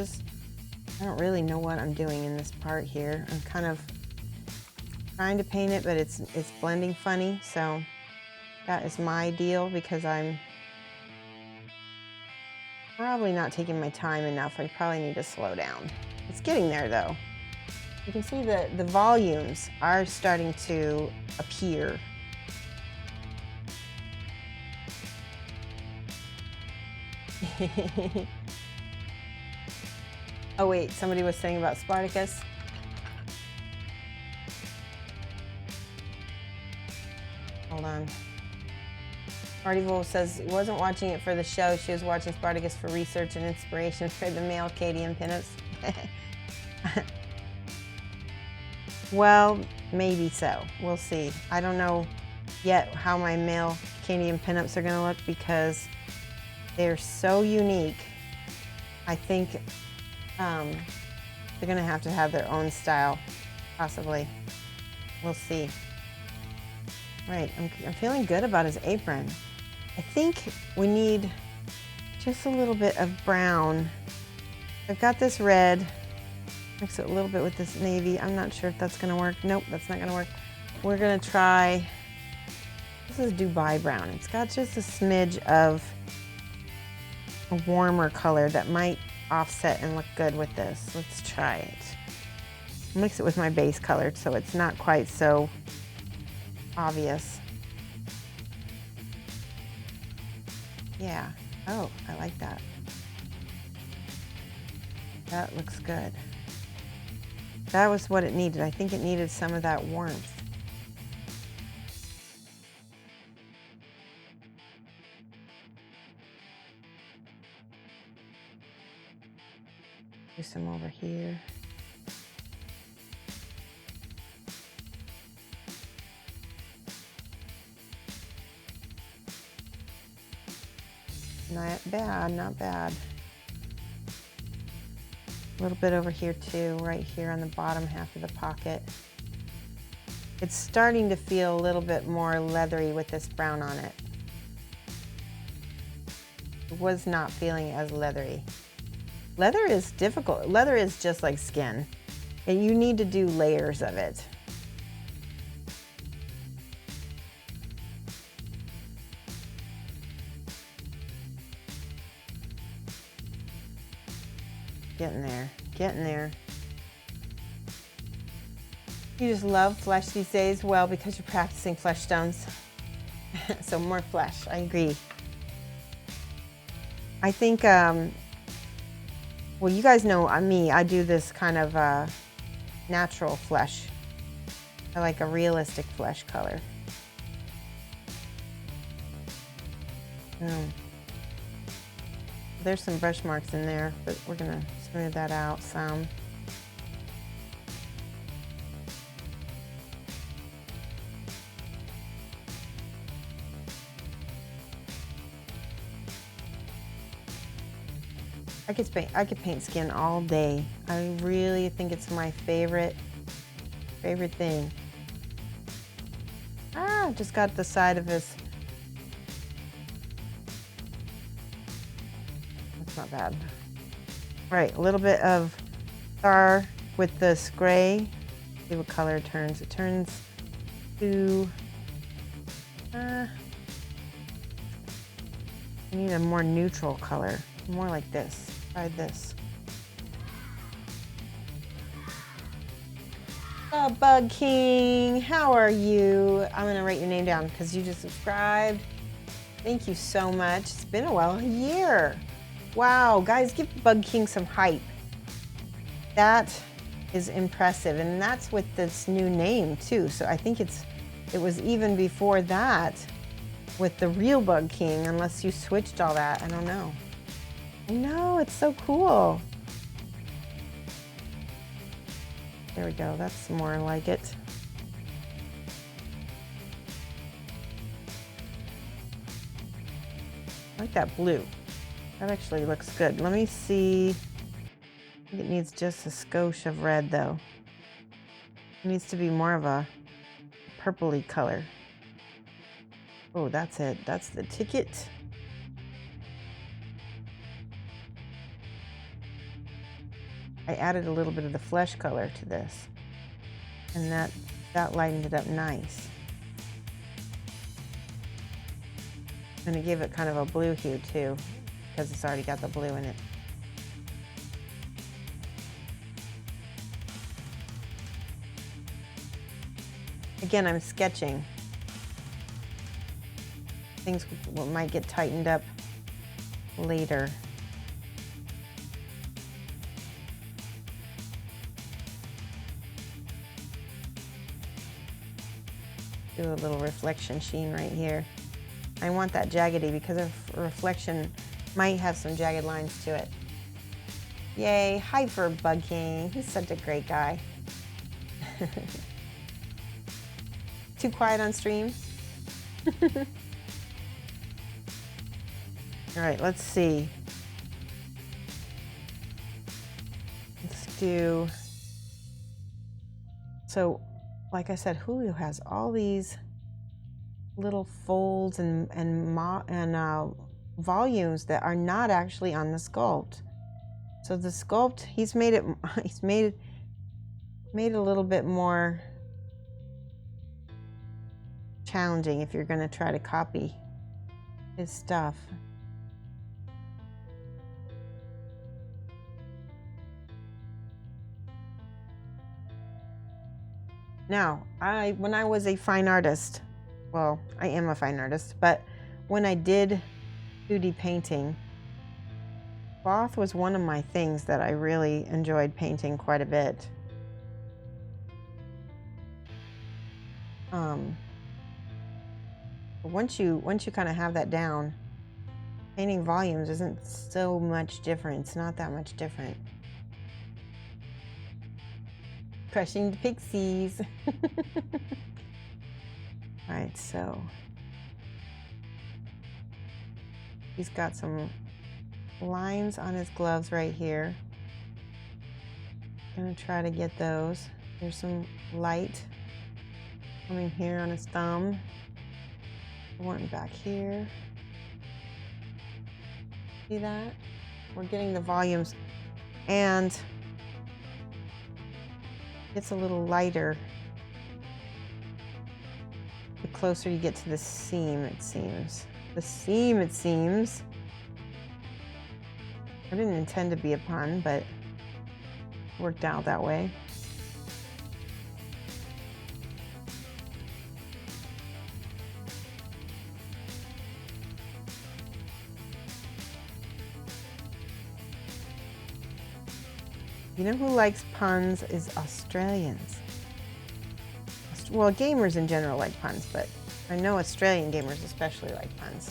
don't really know what I'm doing in this part here. I'm kind of trying to paint it, but it's blending funny, so that is my deal because I'm probably not taking my time enough. I probably need to slow down. It's getting there though. You can see that the volumes are starting to appear. Oh wait, somebody was saying about Spartacus. Hold on. Artival says he wasn't watching it for the show. She was watching Spartacus for research and inspiration for the male Acadian pinups. Well, maybe so. We'll see. I don't know yet how my male Acadian pinups are gonna look because they're so unique. I think they're gonna have to have their own style, possibly. We'll see. Right, I'm feeling good about his apron. I think we need just a little bit of brown. I've got this red. Mix it a little bit with this navy. I'm not sure if that's gonna work. Nope, that's not gonna work. We're gonna try, this is Dubai brown. It's got just a smidge of a warmer color that might offset and look good with this. Let's try it. Mix it with my base color so it's not quite so obvious. Yeah, oh, I like that. That looks good. That was what it needed. I think it needed some of that warmth. Do some over here. Not bad, not bad. A little bit over here too, right here on the bottom half of the pocket. It's starting to feel a little bit more leathery with this brown on it. It was not feeling as leathery. Leather is difficult. Leather is just like skin, and you need to do layers of it. Getting there, getting there. You just love flesh these days? Well, because you're practicing flesh stones. So more flesh, I agree. I think, well, you guys know me, I do this kind of natural flesh. I like a realistic flesh color. There's some brush marks in there, but we're gonna smooth that out some. I could paint skin all day. I really think it's my favorite thing. Ah, just got the side of this. That's not bad. Right, a little bit of star with this gray. See what color it turns. It turns to, I need a more neutral color, more like this. Try this. Oh, Bug King, how are you? I'm gonna write your name down because you just subscribed. Thank you so much. It's been a while, a year. Wow, guys, give Bug King some hype. That is impressive, and that's with this new name too. So I think it was even before that with the real Bug King, unless you switched all that. I don't know. I know, it's so cool. There we go, that's more like it. I like that blue. That actually looks good. Let me see. I think it needs just a skosh of red though. It needs to be more of a purpley color. Oh, that's it. That's the ticket. I added a little bit of the flesh color to this, and that lightened it up nice. And it gave it kind of a blue hue too, because it's already got the blue in it. Again, I'm sketching. Things might get tightened up later. Do a little reflection sheen right here. I want that jaggedy because a reflection might have some jagged lines to it. Yay, hi for Bug King. He's such a great guy. Too quiet on stream? All right, let's see. Let's do, so like I said, Julio has all these little folds and volumes that are not actually on the sculpt. So the sculpt, he's made made it a little bit more challenging if you're going to try to copy his stuff. Now, when I was a fine artist, well, I am a fine artist, but when I did 2D painting, cloth was one of my things that I really enjoyed painting quite a bit. Once you kind of have that down, painting volumes isn't so much different. It's not that much different. Crushing the pixies. All right, so he's got some lines on his gloves right here. I'm gonna try to get those. There's some light coming here on his thumb. One back here. See that? We're getting the volumes, and it's a little lighter the closer you get to the seam, it seems. The seam, it seems. I didn't intend to be a pun, but it worked out that way. You know who likes puns is Australians. Well, gamers in general like puns, but I know Australian gamers especially like puns.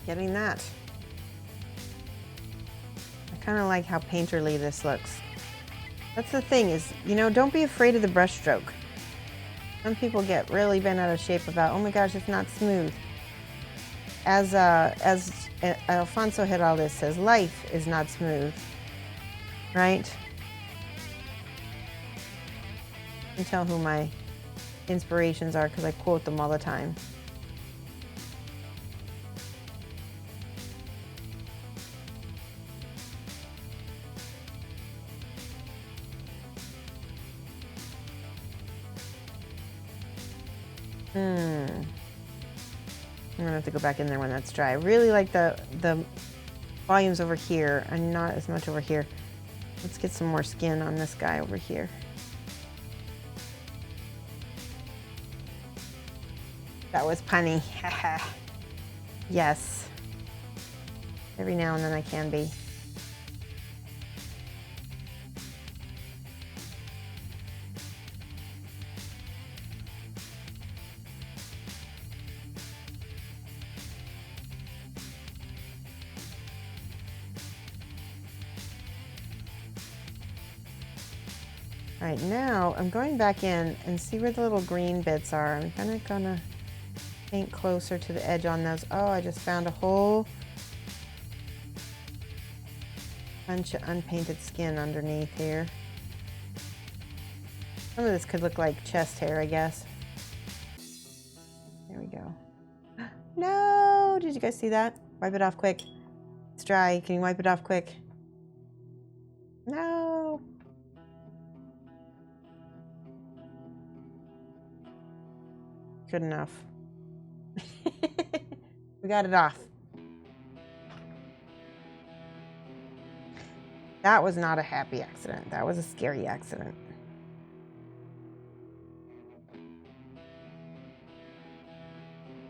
Getting that. I kind of like how painterly this looks. That's the thing is, you know, don't be afraid of the brush stroke. Some people get really bent out of shape about, oh my gosh, it's not smooth. As Alfonso Heraldez says, life is not smooth, right? You can tell who my inspirations are because I quote them all the time. I'm gonna have to go back in there when that's dry. I really like the volumes over here and not as much over here. Let's get some more skin on this guy over here. That was punny. Yes. Every now and then I can be. All right, now I'm going back in and see where the little green bits are. I'm kind of gonna paint closer to the edge on those. Oh, I just found a whole bunch of unpainted skin underneath here. Some of this could look like chest hair, I guess. There we go. No, did you guys see that? Wipe it off quick. It's dry. Can you wipe it off quick? No. Good enough. We got it off. That was not a happy accident. That was a scary accident.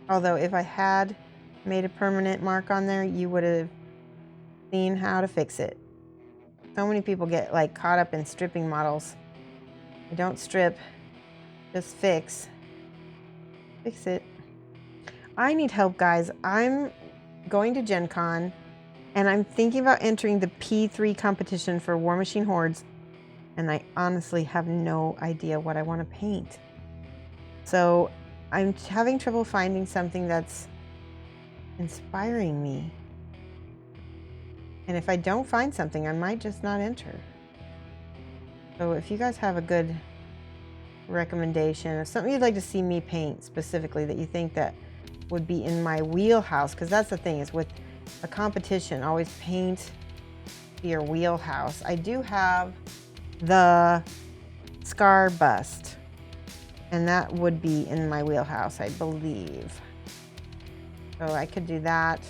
Although if I had made a permanent mark on there, you would have seen how to fix it. So many people get like caught up in stripping models. Don't strip, just fix. Fix it. I need help, guys. I'm going to Gen Con and I'm thinking about entering the P3 competition for War Machine Hordes, and I honestly have no idea what I want to paint. So I'm having trouble finding something that's inspiring me. And if I don't find something, I might just not enter. So if you guys have a good recommendation of something you'd like to see me paint specifically that you think that would be in my wheelhouse, because that's the thing is with a competition, always paint your wheelhouse. I do have the Scar Bust, and that would be in my wheelhouse, I believe. So I could do that.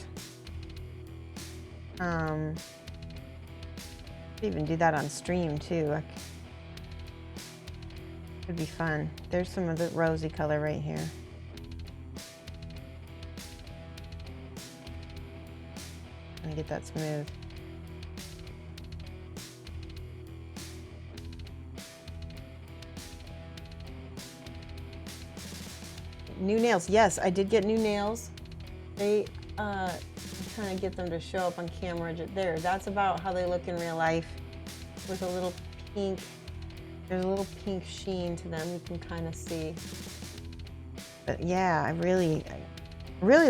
Even do that on stream too. Could be fun. There's some of the rosy color right here. Let me get that smooth. New nails. Yes, I did get new nails. They I'm trying to get them to show up on camera. There, that's about how they look in real life, with a little pink. There's a little pink sheen to them. You can kind of see. But yeah, I really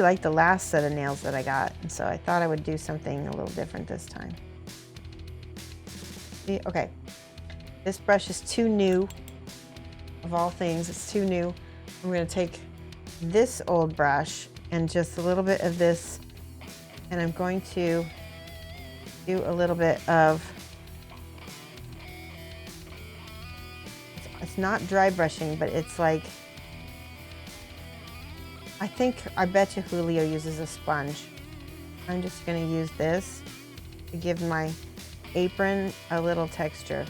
like the last set of nails that I got, and so I thought I would do something a little different this time. See, okay, this brush is too new. Of all things, it's too new. I'm going to take this old brush and just a little bit of this, and I'm going to do a little bit of, it's not dry brushing, but it's like, I bet you Julio uses a sponge. I'm just going to use this to give my apron a little texture.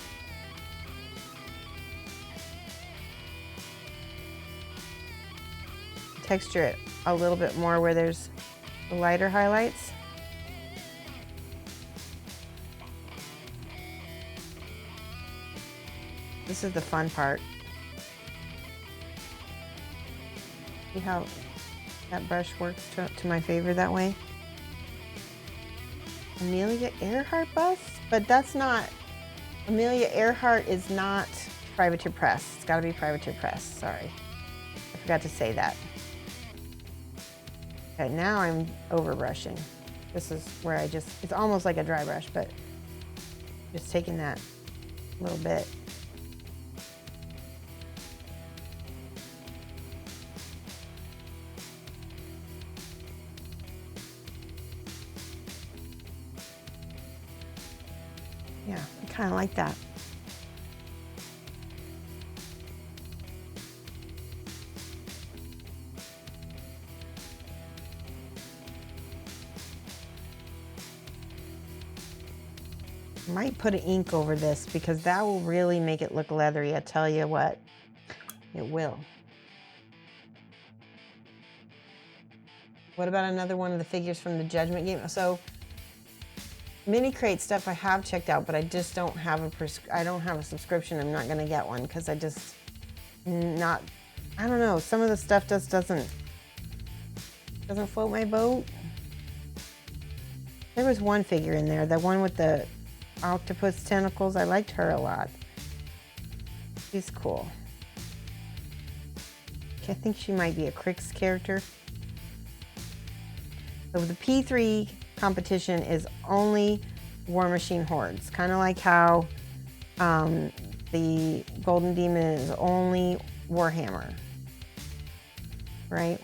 Texture it a little bit more where there's the lighter highlights. This is the fun part. See how that brush works to my favor that way? Amelia Earhart bust? But that's not, Amelia Earhart is not Privateer Press. It's gotta be Privateer Press, sorry. I forgot to say that. Okay, now I'm over brushing. This is where it's almost like a dry brush, but just taking that little bit. Yeah, I kind of like that. Might put an ink over this because that will really make it look leathery. I tell you what, it will. What about another one of the figures from the Judgment Game? So mini crate stuff I have checked out, but I just don't have I don't have a subscription. I'm not gonna get one because I don't know. Some of the stuff just doesn't float my boat. There was one figure in there, the one with the octopus tentacles. I liked her a lot. She's cool. I think she might be a Crix character. So the P3 competition is only War Machine Hordes, kind of like how the Golden Demon is only Warhammer, right?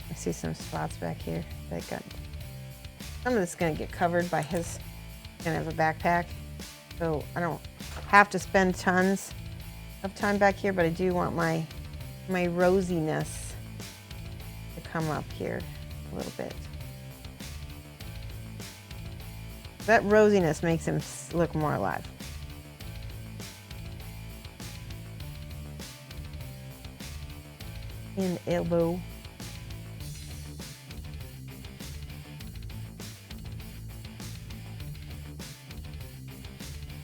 I see some spots back here that got. Some of this is going to get covered by his, going to have a backpack, so I don't have to spend tons of time back here, but I do want my rosiness to come up here a little bit. That rosiness makes him look more alive. And elbow.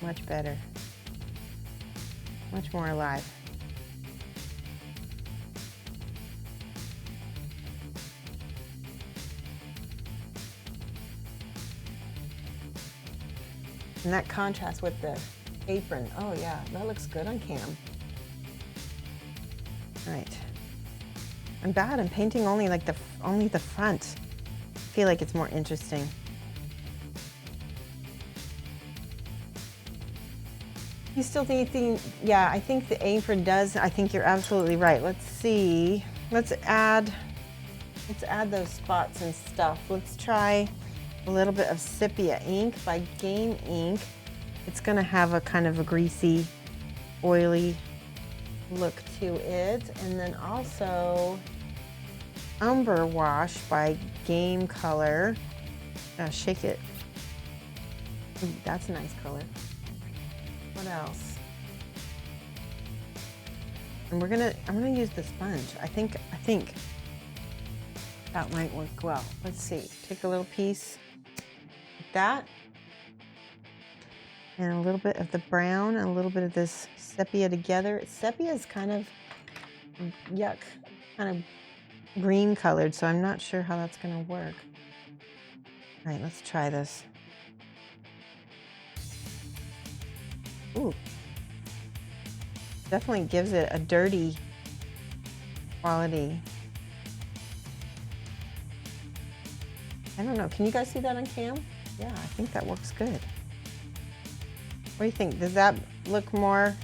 Much better. Much more alive. And that contrast with the apron. Oh yeah, that looks good on cam. All I'm bad. I'm painting only like only the front. I feel like it's more interesting. You still think, yeah, I think the apron does. I think you're absolutely right. Let's see. Let's add those spots and stuff. Let's try a little bit of sepia ink by Game Ink. It's gonna have a kind of a greasy, oily look to it. And then also Umber Wash by Game Color. Shake it. Ooh, that's a nice color. What else? And I'm gonna use the sponge. I think that might work well. Let's see. Take a little piece like that. And a little bit of the brown and a little bit of this sepia together. Sepia is kind of yuck, kind of green colored, so I'm not sure how that's gonna work. All right, let's try this. Ooh, definitely gives it a dirty quality. I don't know, can you guys see that on cam? Yeah, I think that works good. What do you think? Does that look more,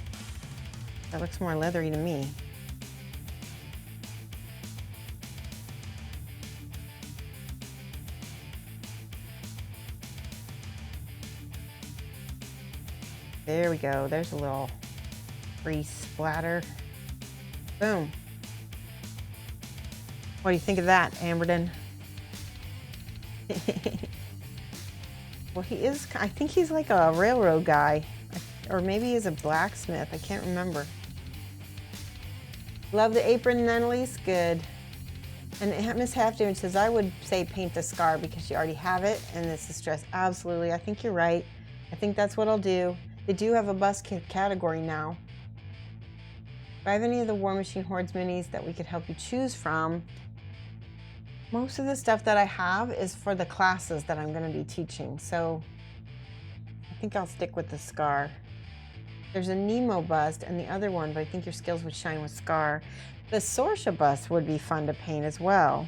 that looks more leathery to me. There we go, there's a little grease splatter. Boom. What do you think of that, Amberden? Well, he is, I think he's like a railroad guy, or maybe he's a blacksmith, I can't remember. Love the apron, Annalise, good. And Miss Halfdoon says, I would say paint the scar because you already have it, and this is stress. Absolutely, I think you're right. I think that's what I'll do. They do have a bust kit category now. If I have any of the War Machine Hordes minis that we could help you choose from, most of the stuff that I have is for the classes that I'm going to be teaching, so I think I'll stick with the scar. There's a Nemo bust and the other one, but I think your skills would shine with scar. The Sorsha bust would be fun to paint as well.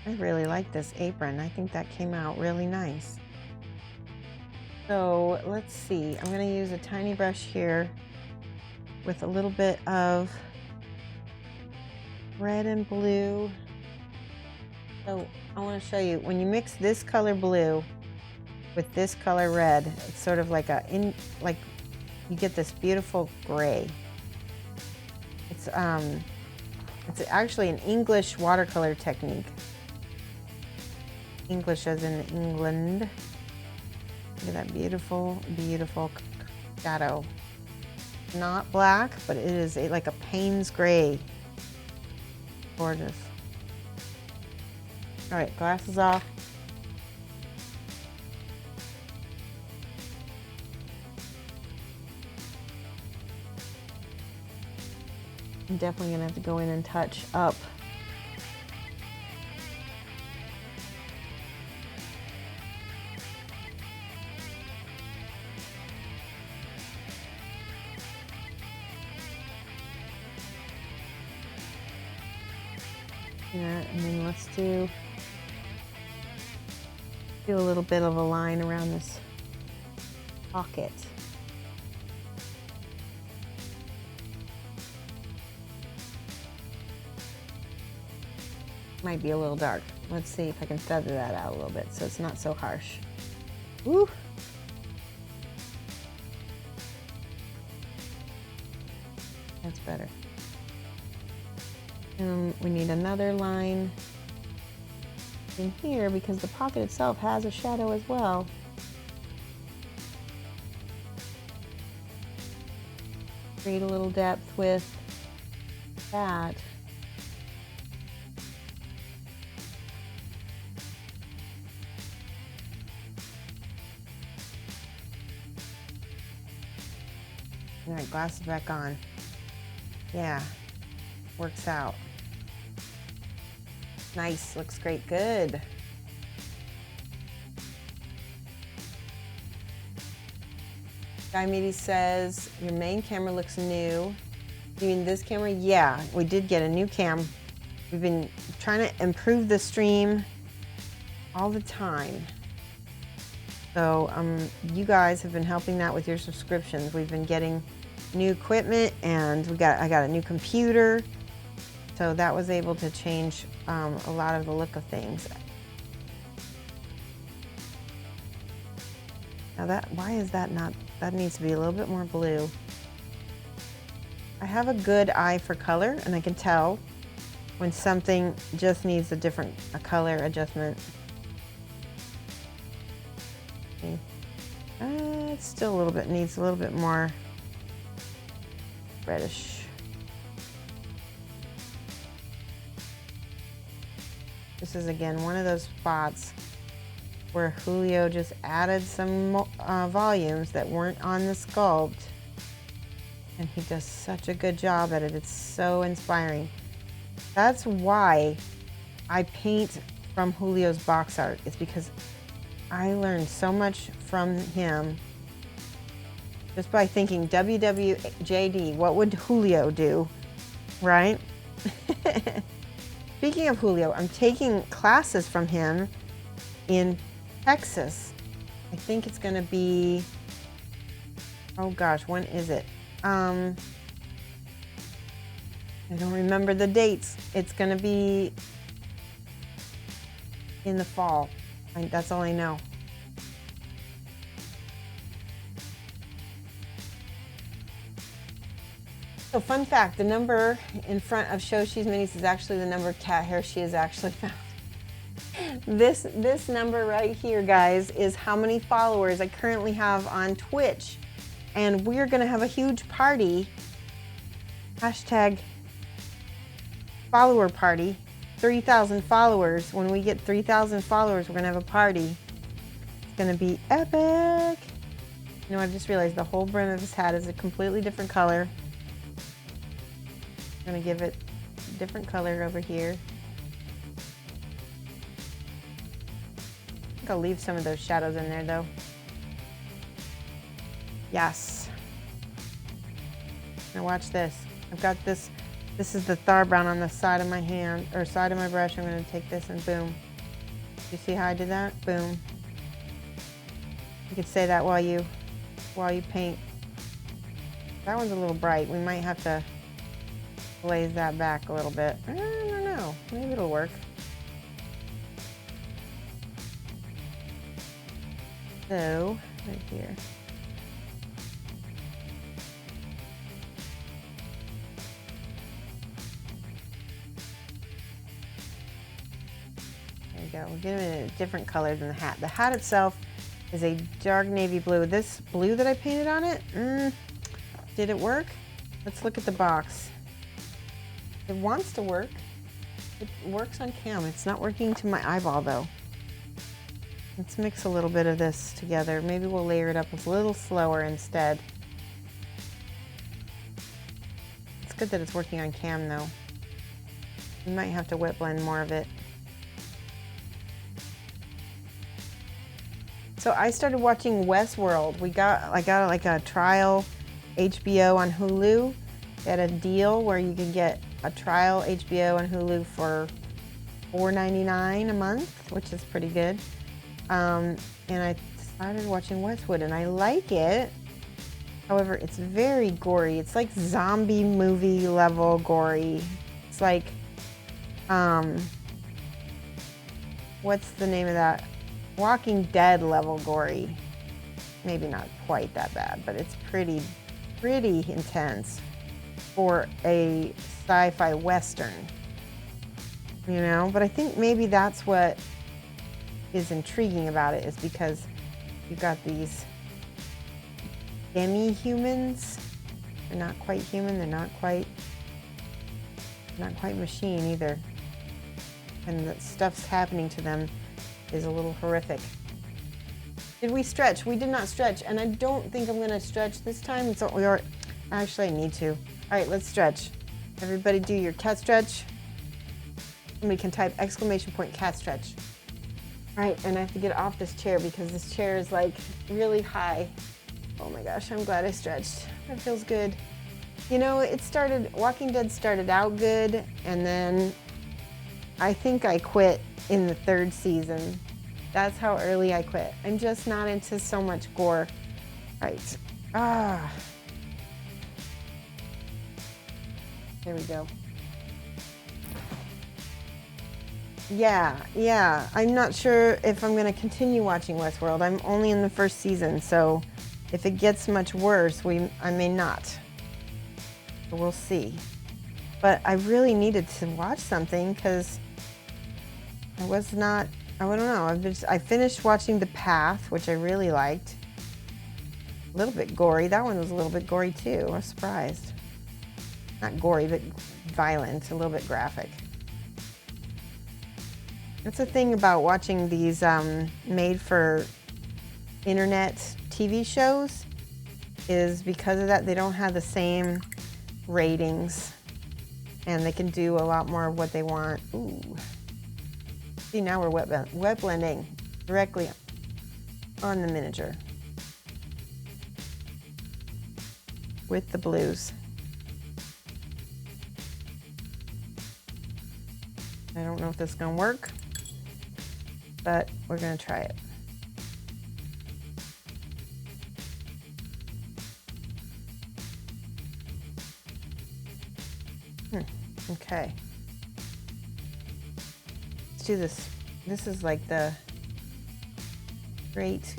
I really like this apron. I think that came out really nice. So let's see, I'm going to use a tiny brush here with a little bit of red and blue. So I want to show you, when you mix this color blue with this color red, it's sort of like like you get this beautiful gray. It's actually an English watercolor technique. English as in England. Look at that beautiful, beautiful shadow. Not black, but it is like a Payne's gray. Gorgeous. All right, glasses off. I'm definitely gonna have to go in and touch up. Yeah, and then let's do a little bit of a line around this pocket. Might be a little dark. Let's see if I can feather that out a little bit so it's not so harsh. Woo! That's better. And we need another line in here because the pocket itself has a shadow as well. Create a little depth with that. All right, glasses back on. Yeah, works out. Nice, looks great, good. Diomedes says, your main camera looks new. You mean this camera? Yeah, we did get a new cam. We've been trying to improve the stream all the time. So you guys have been helping that with your subscriptions. We've been getting new equipment, and I got a new computer. So that was able to change a lot of the look of things. Now why is that not, that needs to be a little bit more blue. I have a good eye for color, and I can tell when something just needs a color adjustment. Okay. It still needs a little bit more reddish. This is again one of those spots where Julio just added some volumes that weren't on the sculpt, and he does such a good job at it. It's so inspiring. That's why I paint from Julio's box art. It's because I learned so much from him just by thinking, WWJD, what would Julio do, right? Speaking of Julio, I'm taking classes from him in Texas. I think it's gonna be, oh gosh, when is it? I don't remember the dates. It's gonna be in the fall. That's all I know. So fun fact, the number in front of Shoshie's minis is actually the number of cat hair she has actually found. This number right here, guys, is how many followers I currently have on Twitch. And we're gonna have a huge party, hashtag follower party, 3,000 followers. When we get 3,000 followers, we're gonna have a party. It's gonna be epic. You know, I just realized the whole brim of his hat is a completely different color. I'm gonna give it a different color over here. I think I'll leave some of those shadows in there though. Yes. Now watch this. I've got this. This is the Thar brown on the side of my hand, or side of my brush. I'm gonna take this and boom. You see how I did that? Boom. You could say that while you paint. That one's a little bright. We might have to glaze that back a little bit. I don't know. Maybe it'll work. So, right here. There you go. We're giving it a different color than the hat. The hat itself is a dark navy blue. This blue that I painted on it, did it work? Let's look at the box. It wants to work. It works on cam. It's not working to my eyeball though. Let's mix a little bit of this together. Maybe we'll layer it up a little slower instead. It's good that it's working on cam though. We might have to wet blend more of it. So I started watching Westworld. I got like a trial HBO on Hulu. They had a deal where you could get a trial HBO on Hulu for $4.99 a month, which is pretty good. And I started watching Westwood, and I like it. However, it's very gory. It's like zombie movie level gory. It's like, what's the name of that? Walking Dead level gory. Maybe not quite that bad, but it's pretty intense for a sci-fi western, you know. But I think maybe that's what is intriguing about it, is because you've got these demi-humans. They're not quite human. They're not quite machine either. And the stuff's happening to them is a little horrific. Did we stretch? We did not stretch, and I don't think I'm going to stretch this time. So actually, I need to. All right, let's stretch. Everybody do your cat stretch. Somebody can type !cat stretch. All right, and I have to get off this chair because this chair is like really high. Oh my gosh, I'm glad I stretched. That feels good. You know, Walking Dead started out good, and then I think I quit in the 3rd season. That's how early I quit. I'm just not into so much gore. Right. There we go. Yeah. I'm not sure if I'm going to continue watching Westworld. I'm only in the 1st season, so if it gets much worse, I may not. But we'll see. But I really needed to watch something because I don't know. I finished watching The Path, which I really liked. A little bit gory. That one was a little bit gory too. I was surprised. Not gory, but violent, a little bit graphic. That's the thing about watching these made for internet TV shows, is because of that they don't have the same ratings and they can do a lot more of what they want. Ooh. See, now we're wet blending directly on the miniature with the blues. I don't know if this is gonna work, but we're gonna try it. Okay. Let's do this. This is like the great,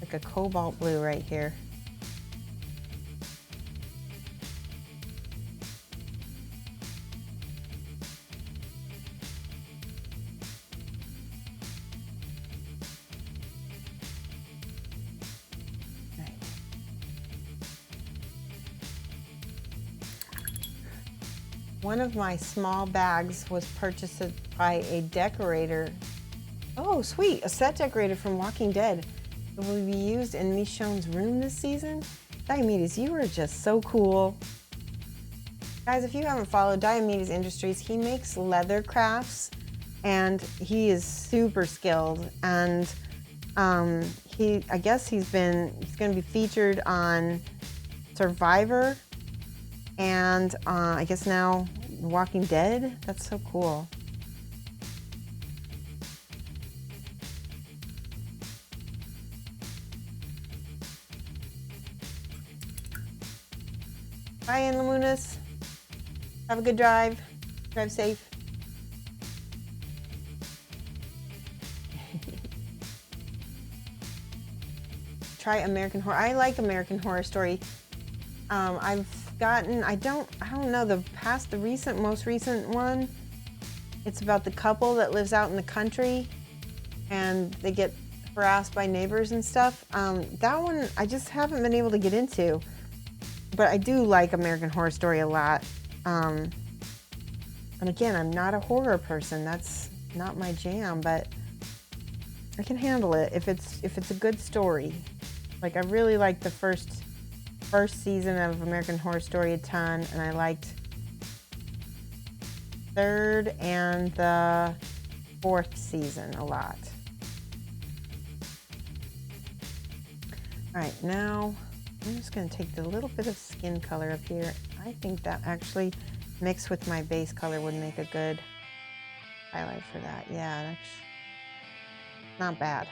like a cobalt blue right here. One of my small bags was purchased by a decorator. Oh, sweet, a set decorator from Walking Dead. It will be used in Michonne's room this season. Diomedes, you are just so cool. Guys, if you haven't followed Diomedes Industries, he makes leather crafts and he is super skilled. And I guess he's going to be featured on Survivor and I guess now Walking Dead. That's so cool. Bye, Ann Lamunas. Have a good drive. Drive safe. Try American Horror. I like American Horror Story. I don't know, the most recent one, it's about the couple that lives out in the country and they get harassed by neighbors and stuff. That one I just haven't been able to get into, but I do like American Horror Story a lot. And again, I'm not a horror person. That's not my jam, but I can handle it if it's a good story. Like, I really liked the first season of American Horror Story a ton, and I liked 3rd and the 4th season a lot. All right, now I'm just going to take the little bit of skin color up here. I think that actually mixed with my base color would make a good highlight for that. Yeah, that's not bad.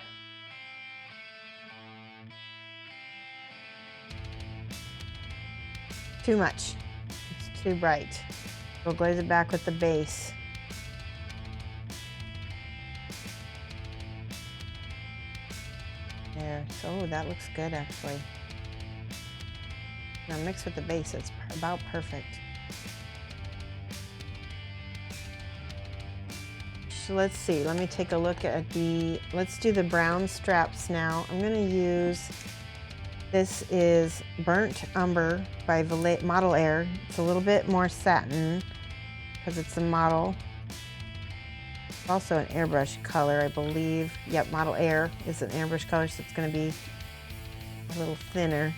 Too much. It's too bright. We'll glaze it back with the base. There. So that looks good, actually. Now mix with the base. It's about perfect. So let's see. Let me take a look at let's do the brown straps now. I'm going to use, this is Burnt Umber by Model Air. It's a little bit more satin because it's a model. It's also an airbrush color, I believe. Yep, Model Air is an airbrush color, so it's going to be a little thinner.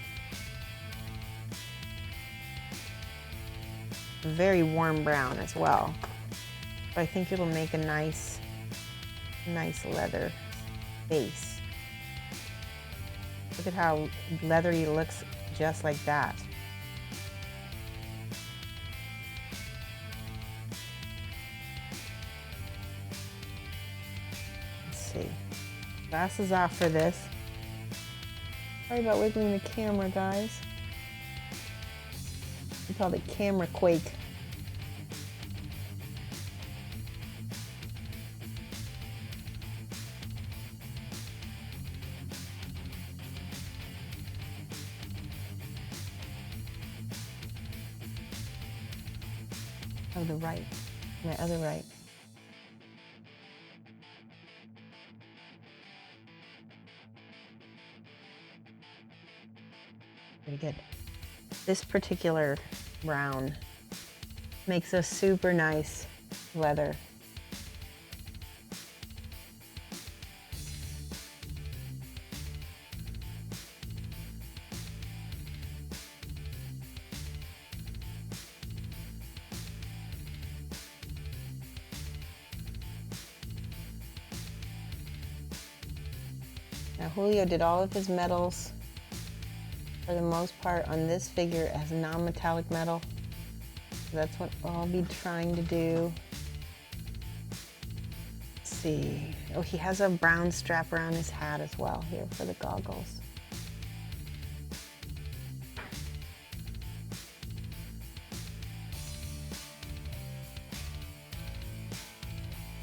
Very warm brown as well. But I think it'll make a nice leather base. Look at how leathery it looks just like that. see. Glasses off for this. Sorry about wiggling the camera, guys. We call it camera quake. Oh, the right, my other right. Pretty good. This particular brown makes a super nice leather. Now Julio did all of his metals for the most part on this figure as non-metallic metal. So that's what I'll be trying to do. Let's see. Oh, he has a brown strap around his hat as well here for the goggles.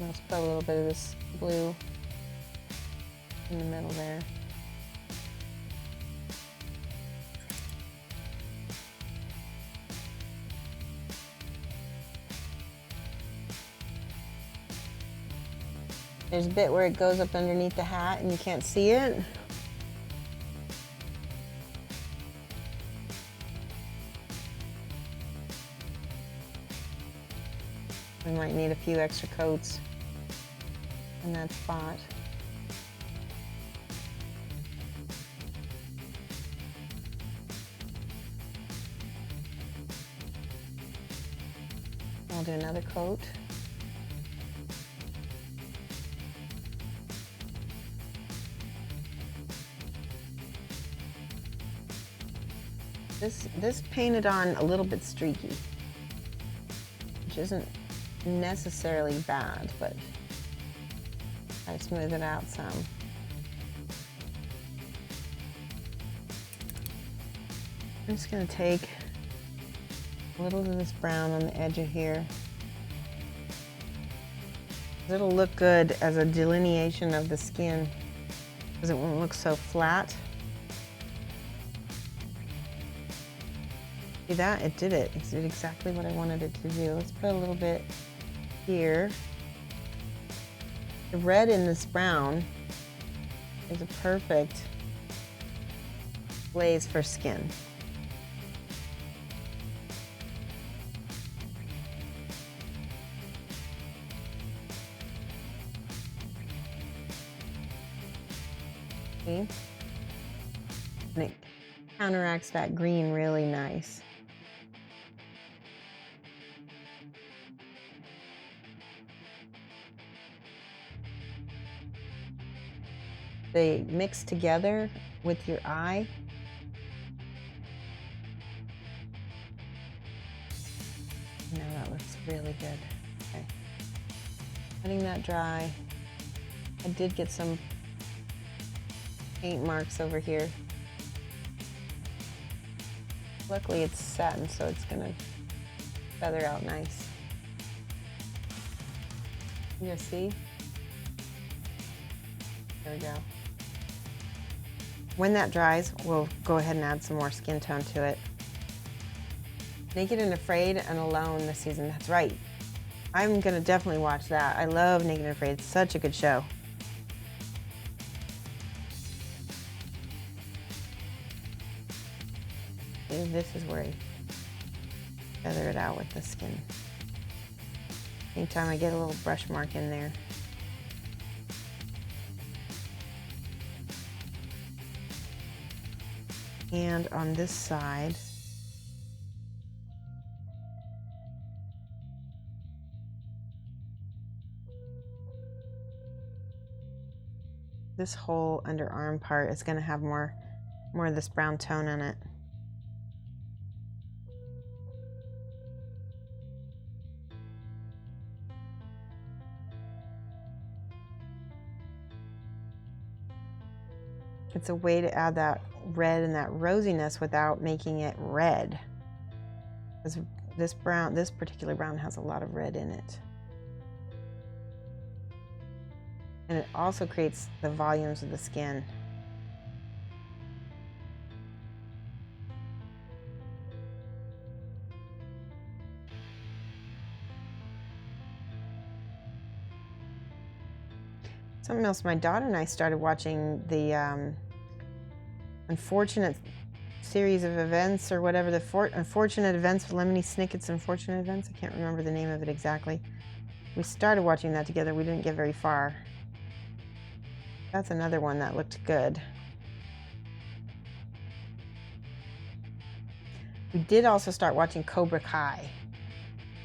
Let's put a little bit of this blue in the middle there. There's a bit where it goes up underneath the hat and you can't see it. We might need a few extra coats in that spot. I'll do another coat. This painted on a little bit streaky, which isn't necessarily bad, but I smooth it out some. I'm just gonna take a little of this brown on the edge of here. It'll look good as a delineation of the skin because it won't look so flat. See that? It did it. It did exactly what I wanted it to do. Let's put a little bit here. The red in this brown is a perfect glaze for skin. See? And it counteracts that green really nice. They mix together with your eye. Now that looks really good. Okay. Letting that dry. I did get some paint marks over here. Luckily it's satin, so it's gonna feather out nice. You see? There we go. When that dries, we'll go ahead and add some more skin tone to it. Naked and Afraid and Alone this season, that's right. I'm gonna definitely watch that. I love Naked and Afraid, it's such a good show. This is where I feather it out with the skin. Anytime I get a little brush mark in there. And on this side, this whole underarm part is going to have more of this brown tone in it. It's a way to add that red and that rosiness without making it red. Because this particular brown has a lot of red in it. And it also creates the volumes of the skin. Something else, my daughter and I started watching the Unfortunate Series of Events, or whatever, the Unfortunate Events, Lemony Snicket's Unfortunate Events. I can't remember the name of it exactly. We started watching that together. We didn't get very far. That's another one that looked good. We did also start watching Cobra Kai.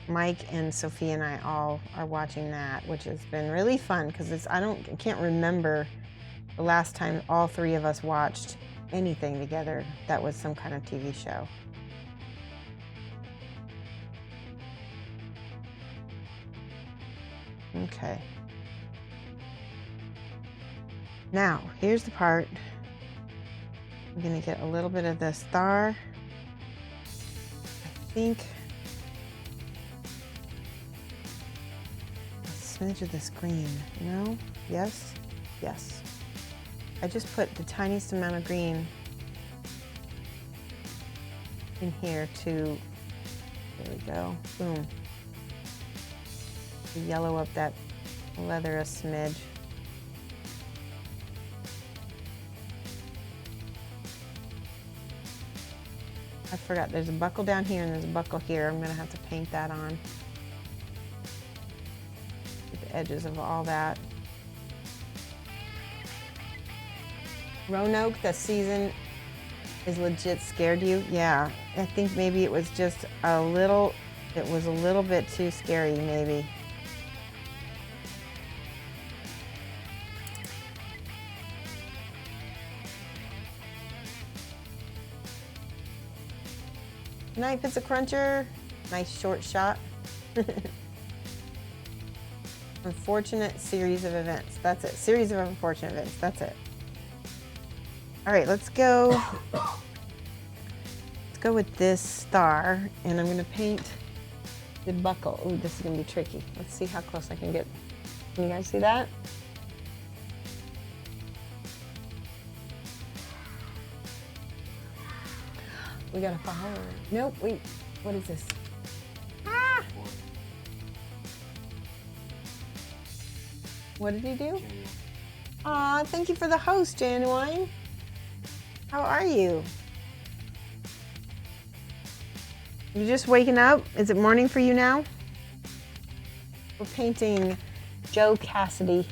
Mike and Sophia and I all are watching that, which has been really fun because I can't remember the last time all three of us watched anything together that was some kind of TV show. Okay. Now, here's the part. I'm gonna get a little bit of the star. I think smidge of this green. No? Yes? Yes. I just put the tiniest amount of green in here to, there we go, boom. To yellow up that leather a smidge. I forgot, there's a buckle down here and there's a buckle here. I'm gonna have to paint that on. The edges of all that. Roanoke, the season is legit scared you? Yeah, I think maybe it was just a little bit too scary, maybe. Knife is a cruncher. Nice short shot. Unfortunate series of events. That's it. Series of unfortunate events. That's it. All right, let's go. Let's go with this star, and I'm gonna paint the buckle. Ooh, this is gonna be tricky. Let's see how close I can get. Can you guys see that? We got a follower. Nope, wait, what is this? Ah! What did he do? Aw, thank you for the host, Genuine. How are you? You just waking up? Is it morning for you now? We're painting Joe Cassidy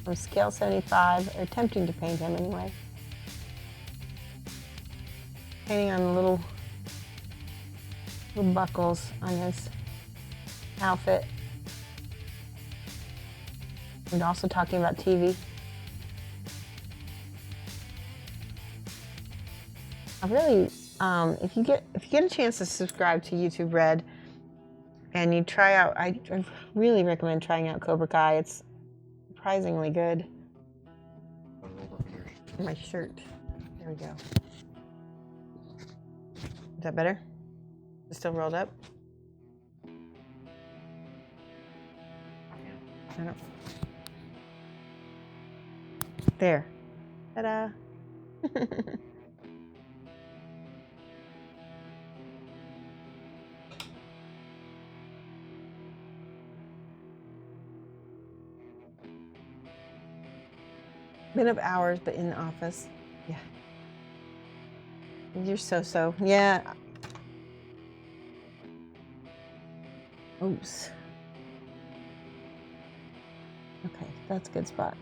from Scale75, or attempting to paint him anyway. Painting on the little buckles on his outfit. And also talking about TV. I really, if you get a chance to subscribe to YouTube Red, and you try out, I really recommend trying out Cobra Kai. It's surprisingly good. My shirt. There we go. Is that better? Is it still rolled up? I don't. There. Ta-da. Been up hours, but in the office. Yeah. You're so. Yeah. Oops. Okay, that's a good spot.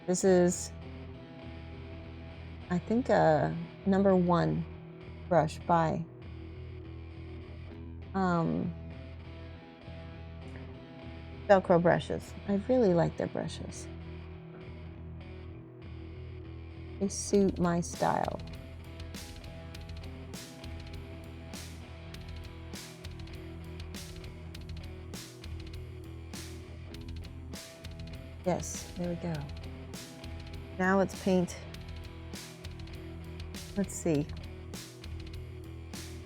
This is, I think, a #1 brush by Velcro brushes. I really like their brushes. They suit my style. Yes, there we go. Now let's paint. Let's see.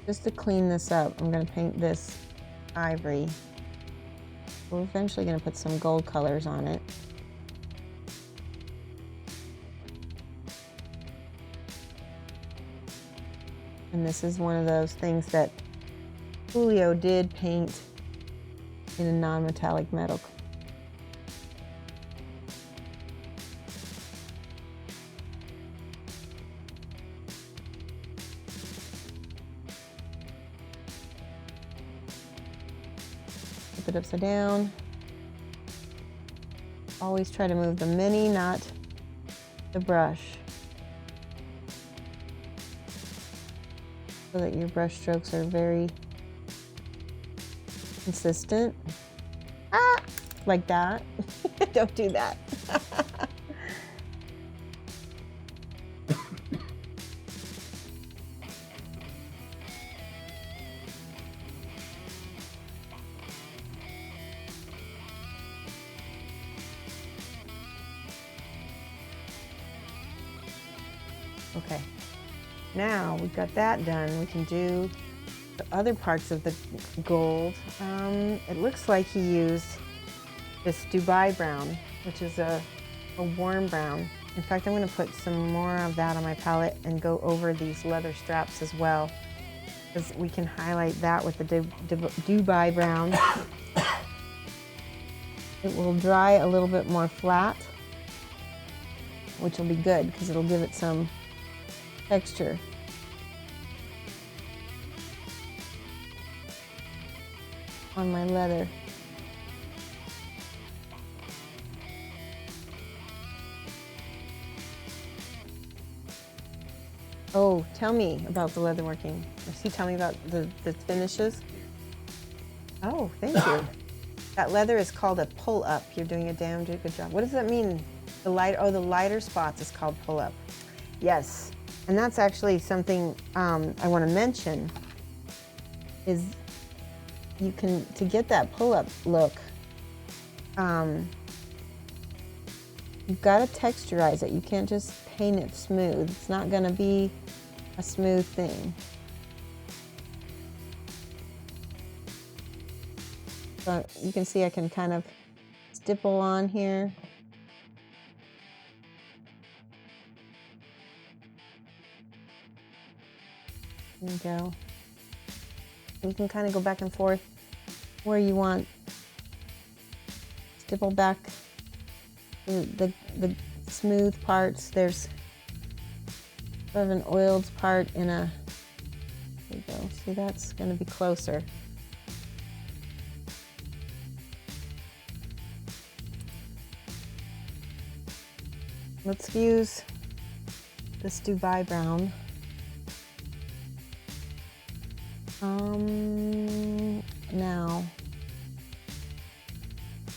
Just to clean this up, I'm going to paint this ivory. We're eventually going to put some gold colors on it. And this is one of those things that Julio did paint in a non-metallic metal. Flip it upside down. Always try to move the mini, not the brush, so that your brush strokes are very consistent. Ah, like that. Don't do that. Okay, now we've got that done. We can do the other parts of the gold. It looks like he used this Dubai brown, which is a warm brown. In fact, I'm going to put some more of that on my palette and go over these leather straps as well, because we can highlight that with the Dubai brown. It will dry a little bit more flat, which will be good because it'll give it some texture. On my leather. Oh, tell me about the leather working. Tell me about the finishes. Oh, thank you. That leather is called a pull-up. You're doing a damn good job. What does that mean? The lighter spots is called pull-up. Yes, and that's actually something I want to mention. Is you can, to get that pull-up look, you've got to texturize it. You can't just paint it smooth. It's not going to be a smooth thing. So you can see I can kind of stipple on here. There you go. You can kind of go back and forth where you want. Stipple back the smooth parts. There's sort of an oiled part in a, there you go. See, that's going to be closer. Let's use this Dubai brown. Now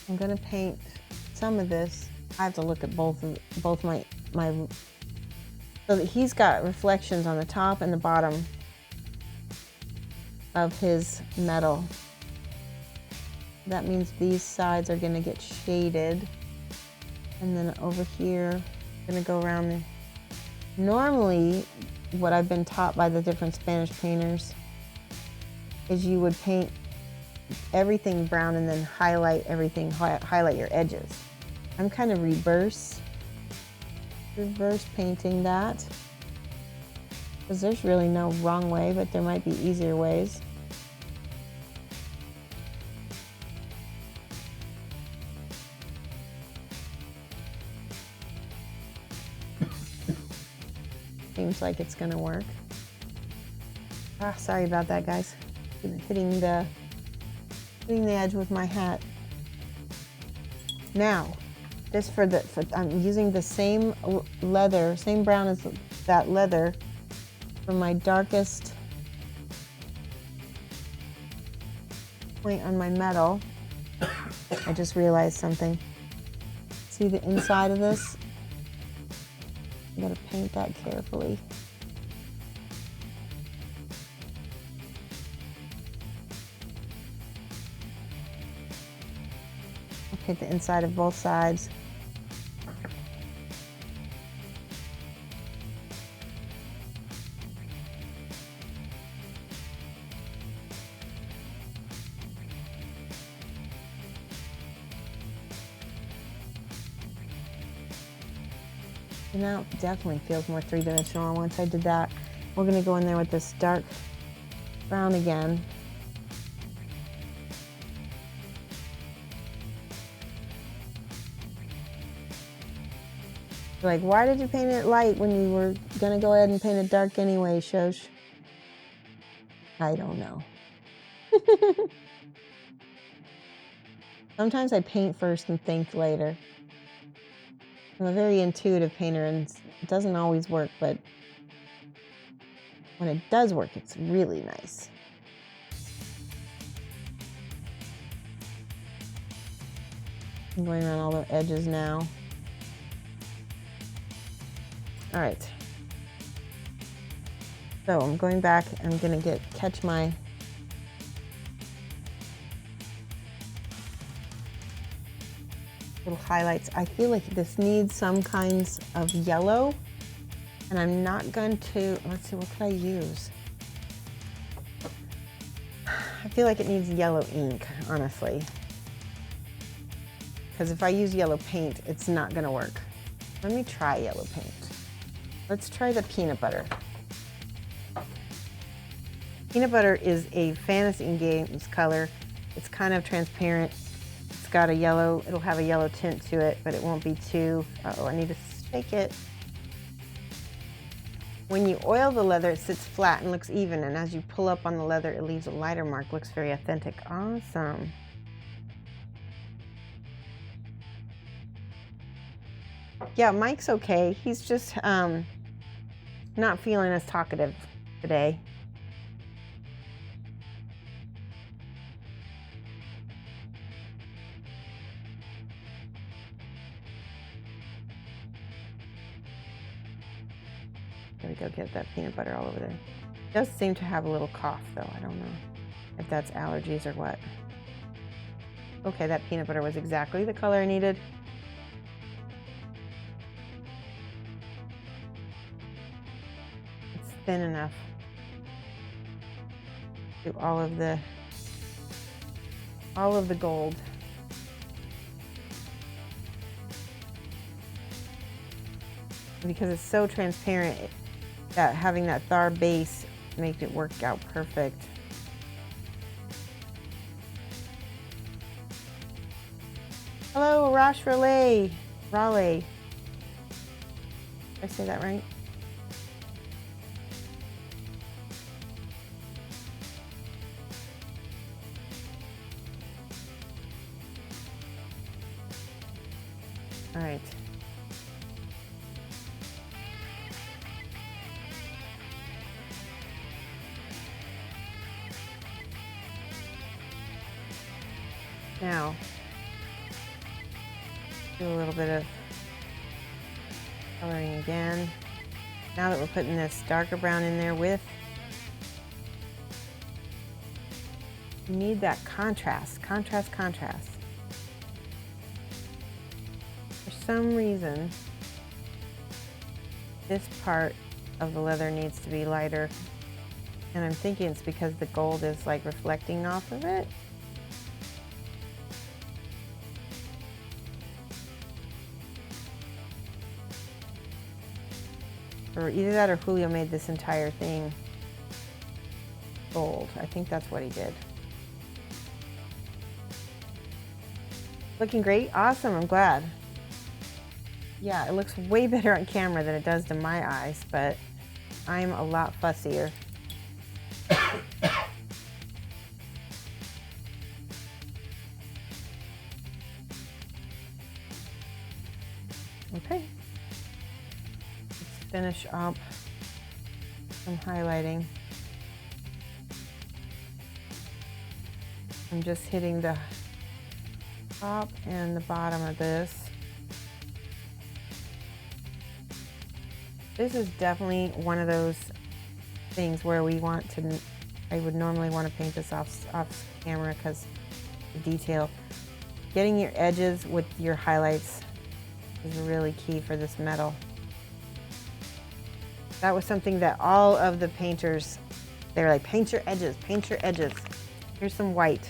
I'm gonna paint some of this. I have to look at both my so that he's got reflections on the top and the bottom of his metal. That means these sides are gonna get shaded, and then over here I'm gonna go around the, normally what I've been taught by the different Spanish painters is you would paint everything brown and then highlight everything, highlight your edges. I'm kind of reverse painting that, because there's really no wrong way, but there might be easier ways. Seems like it's gonna work. Ah, sorry about that, guys. Hitting the edge with my hat. Now, this I'm using the same leather, same brown as that leather for my darkest point on my metal. I just realized something. See the inside of this? I'm gonna paint that carefully. Paint the inside of both sides. And now it definitely feels more three-dimensional. Once I did that, we're gonna go in there with this dark brown again. Like, why did you paint it light when you were gonna go ahead and paint it dark anyway, Shosh? I don't know. Sometimes I paint first and think later. I'm a very intuitive painter and it doesn't always work, but when it does work, it's really nice. I'm going around all the edges now. All right. So I'm going back, I'm gonna catch my little highlights. I feel like this needs some kinds of yellow, and I'm not going to, let's see, what could I use? I feel like it needs yellow ink, honestly. Because if I use yellow paint, it's not gonna work. Let me try yellow paint. Let's try the peanut butter. Peanut butter is a Fantasy Games color. It's kind of transparent. It's got a yellow, it'll have a yellow tint to it, but it won't be too, uh-oh, I need to shake it. When you oil the leather, it sits flat and looks even, and as you pull up on the leather, it leaves a lighter mark. Looks very authentic. Awesome. Yeah, Mike's okay. He's just not feeling as talkative today. There we go, get that peanut butter all over there. Does seem to have a little cough though. I don't know if that's allergies or what. Okay, that peanut butter was exactly the color I needed. It's thin enough. Do all of the gold. Because it's so transparent, that having that Thar base makes it work out perfect. Hello, Rosh Raleigh. Did I say that right? All right. Now, do a little bit of coloring again. Now that we're putting this darker brown in there with, you need that contrast. For some reason, this part of the leather needs to be lighter. And I'm thinking it's because the gold is like reflecting off of it. Or either that or Julio made this entire thing gold. I think that's what he did. Looking great, awesome, I'm glad. Yeah, it looks way better on camera than it does to my eyes, but I'm a lot fussier. Okay. Finish up some highlighting. I'm just hitting the top and the bottom of this. This is definitely one of those things where we want to, I would normally want to paint this off camera because the detail. Getting your edges with your highlights is really key for this metal. That was something that all of the painters, they were like, paint your edges, paint your edges. Here's some white.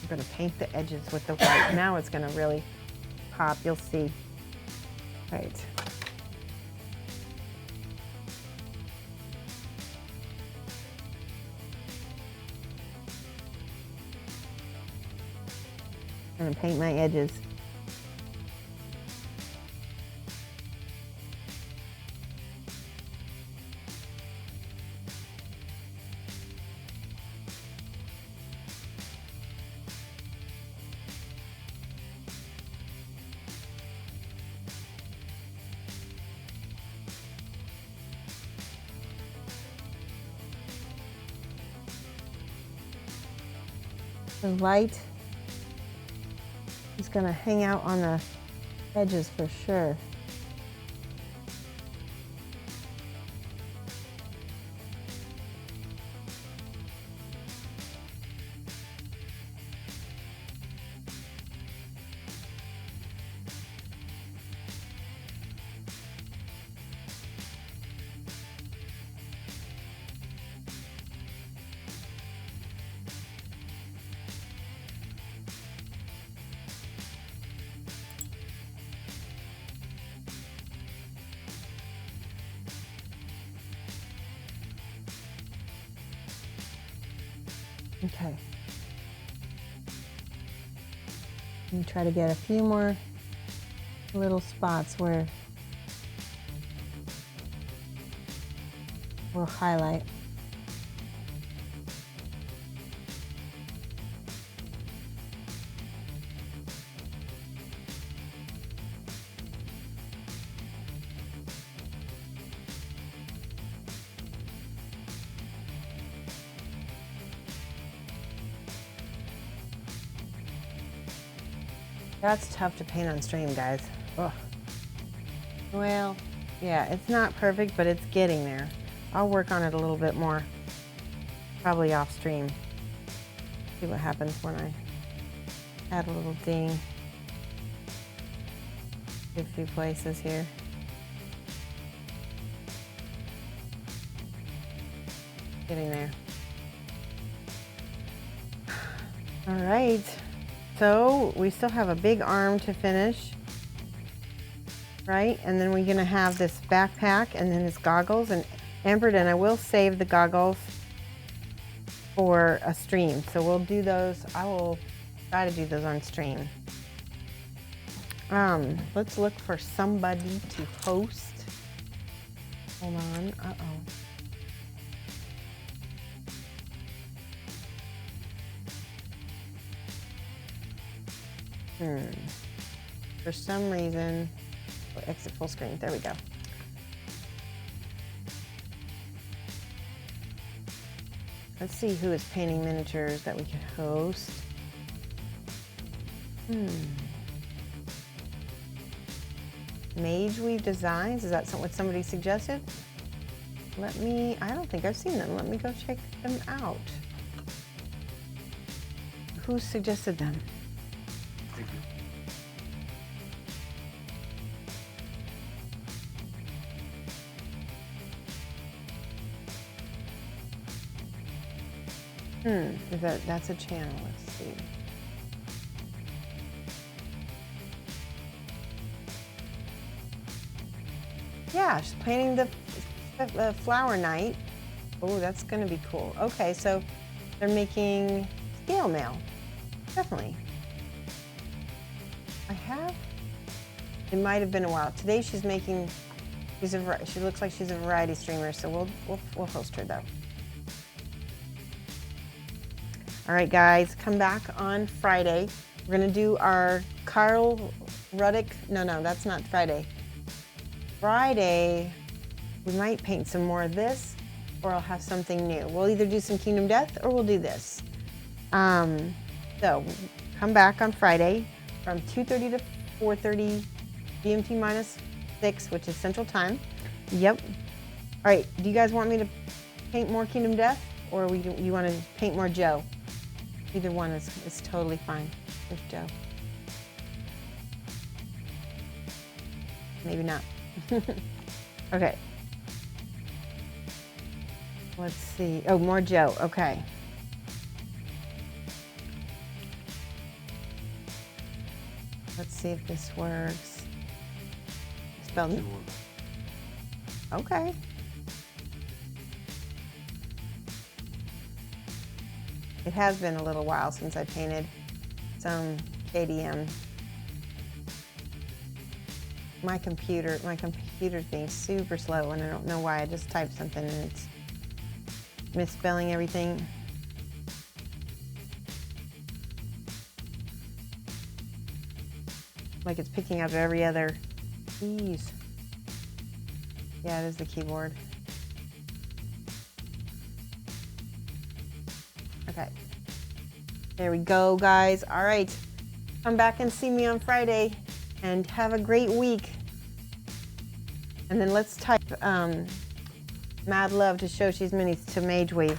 I'm gonna paint the edges with the white. Now it's gonna really pop, you'll see. Right. I'm gonna paint my edges. The light is gonna hang out on the edges for sure. Okay. And try to get a few more little spots where we'll highlight. That's tough to paint on stream, guys. Ugh. Well, yeah, it's not perfect, but it's getting there. I'll work on it a little bit more, probably off stream. See what happens when I add a little ding. A few places here. Getting there. All right. So we still have a big arm to finish, right? And then we're gonna have this backpack and then his goggles and ambered, and I will save the goggles for a stream. So we'll do those. I will try to do those on stream. Let's look for somebody to host. Hold on, For some reason, exit full screen. There we go. Let's see who is painting miniatures that we can host. Mage Weave Designs, is that what somebody suggested? I don't think I've seen them. Let me go check them out. Who suggested them? Thank you. That's a channel, let's see. Yeah, she's painting the flower night. Oh, that's gonna be cool. Okay, so they're making scale mail. Definitely. It might have been a while. Today she's making, she looks like she's a variety streamer, so we'll host her though. All right, guys, come back on Friday. We're gonna do our Carl Ruddick. No, that's not Friday. Friday, we might paint some more of this, or I'll have something new. We'll either do some Kingdom Death, or we'll do this. So come back on Friday from 2:30 to 4:30 GMT -6, which is Central Time. Yep. All right, do you guys want me to paint more Kingdom Death, or you want to paint more Joe? Either one is totally fine. There's Joe. Maybe not. Okay. Let's see. Oh, more Joe. Okay. Let's see if this works. misspelled. Option 1. Okay. It has been a little while since I painted some KDM. My computer thing's super slow, and I don't know why. I just typed something and it's misspelling everything. Like it's picking up every other keys. Yeah, it is the keyboard. Okay. There we go, guys. All right. Come back and see me on Friday and have a great week. And then let's type mad love to Shoshie's Minis to Mage Wave.